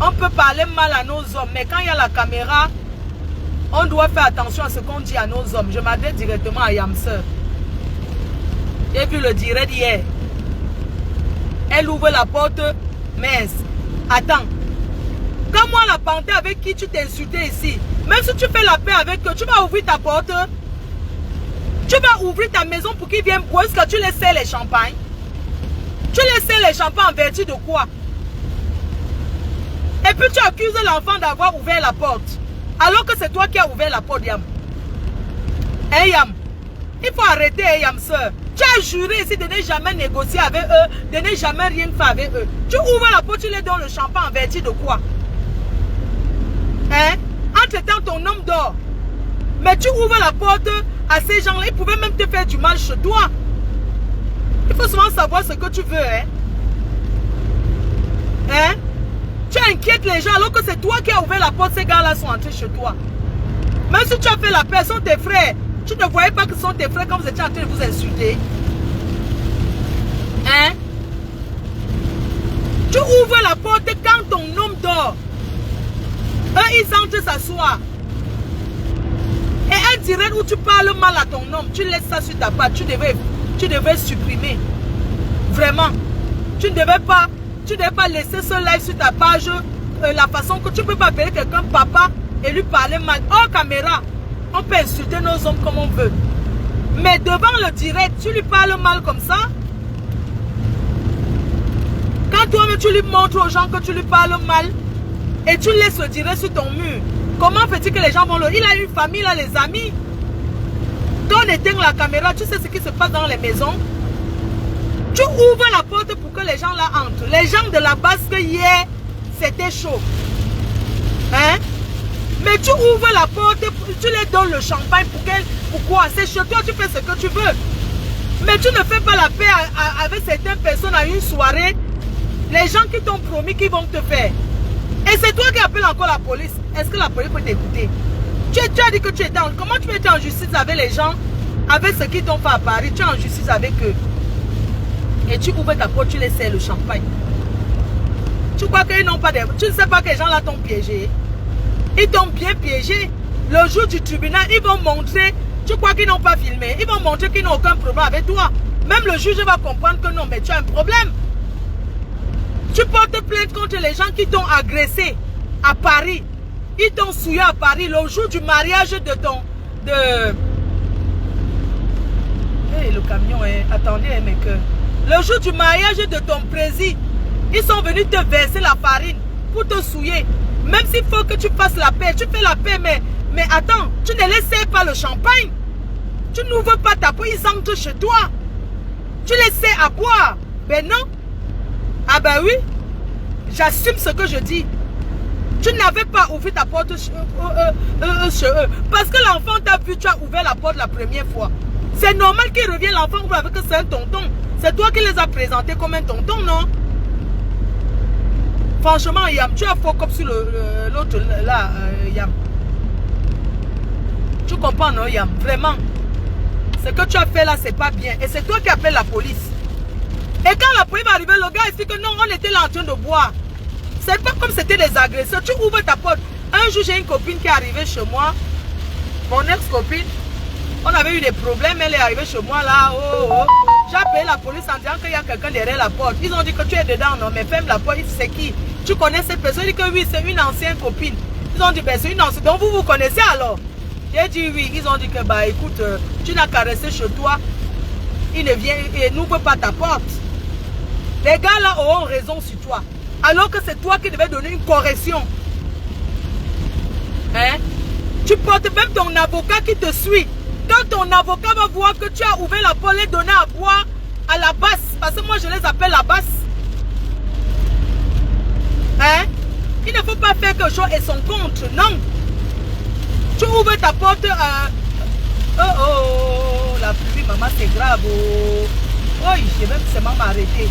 On peut parler mal à nos hommes, mais quand il y a la caméra, on doit faire attention à ce qu'on dit à nos hommes. Je m'adresse directement à Yamseur. J'ai vu le direct hier. Elle ouvre la porte, mince. Attends. Quand moi la panthère avec qui tu t'es insulté ici, même si tu fais la paix avec eux, tu vas ouvrir ta porte. Tu vas ouvrir ta maison pour qu'ils viennent boire. Est-ce que tu laisses les champagnes? Tu laisses les champagnes en vertu de quoi? Et puis tu accuses l'enfant d'avoir ouvert la porte. Alors que c'est toi qui as ouvert la porte, Yam. Hein, Yam? Il faut arrêter, hein, Yam, soeur. Tu as juré ici de ne jamais négocier avec eux, de ne jamais rien faire avec eux. Tu ouvres la porte, tu les donnes le champagne en vertu de quoi? Hein? Entre-temps, ton homme dort. Mais tu ouvres la porte à ces gens-là, ils pouvaient même te faire du mal chez toi. Il faut souvent savoir ce que tu veux, hein? Hein? Tu inquiètes les gens alors que c'est toi qui as ouvert la porte, ces gars-là sont entrés chez toi. Même si tu as fait la paix, ce sont tes frères. Tu ne voyais pas que ce sont tes frères quand vous étiez en train de vous insulter. Hein? Tu ouvres la porte quand ton homme dort. Eux, ils entrent s'asseoir. Et un direct où tu parles mal à ton homme, tu laisses ça sur ta patte. Tu devais tu devais supprimer. Vraiment. Tu ne devais pas laisser ce live sur ta page. La façon que tu ne peux pas appeler quelqu'un papa et lui parler mal. Hors caméra, on peut insulter nos hommes comme on veut. Mais devant le direct, tu lui parles mal comme ça. Quand toi-même tu lui montres aux gens que tu lui parles mal et tu laisses le direct sur ton mur, comment fait-il que les gens vont le... Il a une famille, il a les amis. Quand on éteint la caméra, tu sais ce qui se passe dans les maisons. Tu ouvres la porte pour que les gens là entrent. Les gens de la base que hier, c'était chaud. Hein? Mais tu ouvres la porte, tu les donnes le champagne pour qu'elles... Pourquoi? C'est chez toi, tu fais ce que tu veux. Mais tu ne fais pas la paix avec certaines personnes à une soirée. Les gens qui t'ont promis qu'ils vont te faire. Et c'est toi qui appelles encore la police. Est-ce que la police peut t'écouter? Tu as dit que tu étais en... Comment tu peux être en justice avec les gens, avec ceux qui t'ont fait à Paris? Tu es en justice avec eux. Et tu ouvres ta porte, tu les sers le champagne. Tu crois qu'ils n'ont pas de... Tu ne sais pas que les gens là t'ont piégé. Ils t'ont bien piégé. Le jour du tribunal, ils vont montrer... Tu crois qu'ils n'ont pas filmé? Ils vont montrer qu'ils n'ont aucun problème avec toi. Même le juge va comprendre que non, mais tu as un problème. Tu portes plainte contre les gens qui t'ont agressé à Paris. Ils t'ont souillé à Paris le jour du mariage de ton... Hey, le camion, attendez, mec. Le jour du mariage de ton président, ils sont venus te verser la farine pour te souiller. Même s'il faut que tu fasses la paix, tu fais la paix, mais attends, tu ne laisses pas le champagne. Tu n'ouvres pas ta porte, ils entrent chez toi. Tu les sais à boire. Ben non. Ah ben oui. J'assume ce que je dis. Tu n'avais pas ouvert ta porte chez eux. Parce que l'enfant t'a vu, tu as ouvert la porte la première fois. C'est normal qu'il revienne, l'enfant ouvre avec que c'est un tonton. C'est toi qui les as présentés comme un tonton, non? Franchement, Yam, tu as faux comme sur l'autre là, Yam. Tu comprends, non, Yam? Vraiment. Ce que tu as fait là, c'est pas bien. Et c'est toi qui appelles la police. Et quand la police va arriver, le gars explique que non, on était là en train de boire. C'est pas comme c'était des agresseurs. Tu ouvres ta porte. Un jour, j'ai une copine qui est arrivée chez moi. Mon ex-copine. On avait eu des problèmes. Elle est arrivée chez moi là. J'ai appelé la police en disant qu'il y a quelqu'un derrière la porte. Ils ont dit que tu es dedans. Non, mais ferme la porte. C'est qui? Tu connais cette personne? Ils ont dit que oui, c'est une ancienne copine. Ils ont dit, ben c'est une ancienne. Donc vous vous connaissez alors? J'ai dit oui. Ils ont dit que bah écoute, tu n'as qu'à rester chez toi. Il ne vient et n'ouvre pas ta porte. Les gars là auront raison sur toi. Alors que c'est toi qui devais donner une correction. Hein? Tu portes même ton avocat qui te suit. Quand ton avocat va voir que tu as ouvert la porte, les donner à boire à la basse. Parce que moi je les appelle la basse. Hein? Il ne faut pas faire quelque chose et son contre. Non. Tu ouvres ta porte. La pluie, maman, c'est grave. Oh, je vais seulement m'arrêter.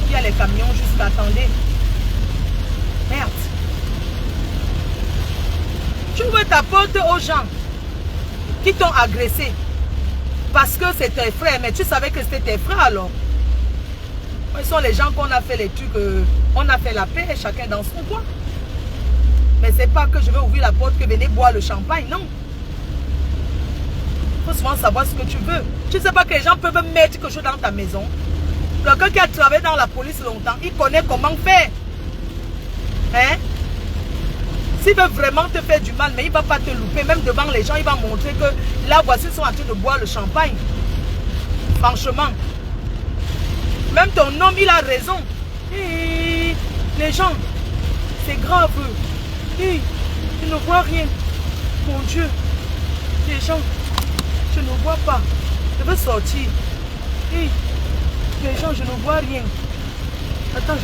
Il y a les camions juste attendez. Merde. Tu ouvres ta porte aux gens qui t'ont agressé. Parce que c'est tes frères. Mais tu savais que c'était tes frères alors. Ce sont les gens qu'on a fait les trucs. On a fait la paix, chacun dans son coin. Mais c'est pas que je vais ouvrir la porte que venez boire le champagne. Non. Il faut souvent savoir ce que tu veux. Tu ne sais pas que les gens peuvent mettre quelque chose dans ta maison. Quelqu'un qui a travaillé dans la police longtemps, il connaît comment faire. Hein? S'il veut vraiment te faire du mal, mais il ne va pas te louper. Même devant les gens, il va montrer que là, voici, ils sont en train de boire le champagne. Franchement. Même ton homme, il a raison. Et les gens, c'est grave. Et ils ne voient rien. Mon Dieu. Les gens, je ne vois pas. Je veux sortir. Et les gens, je ne vois rien. Attends,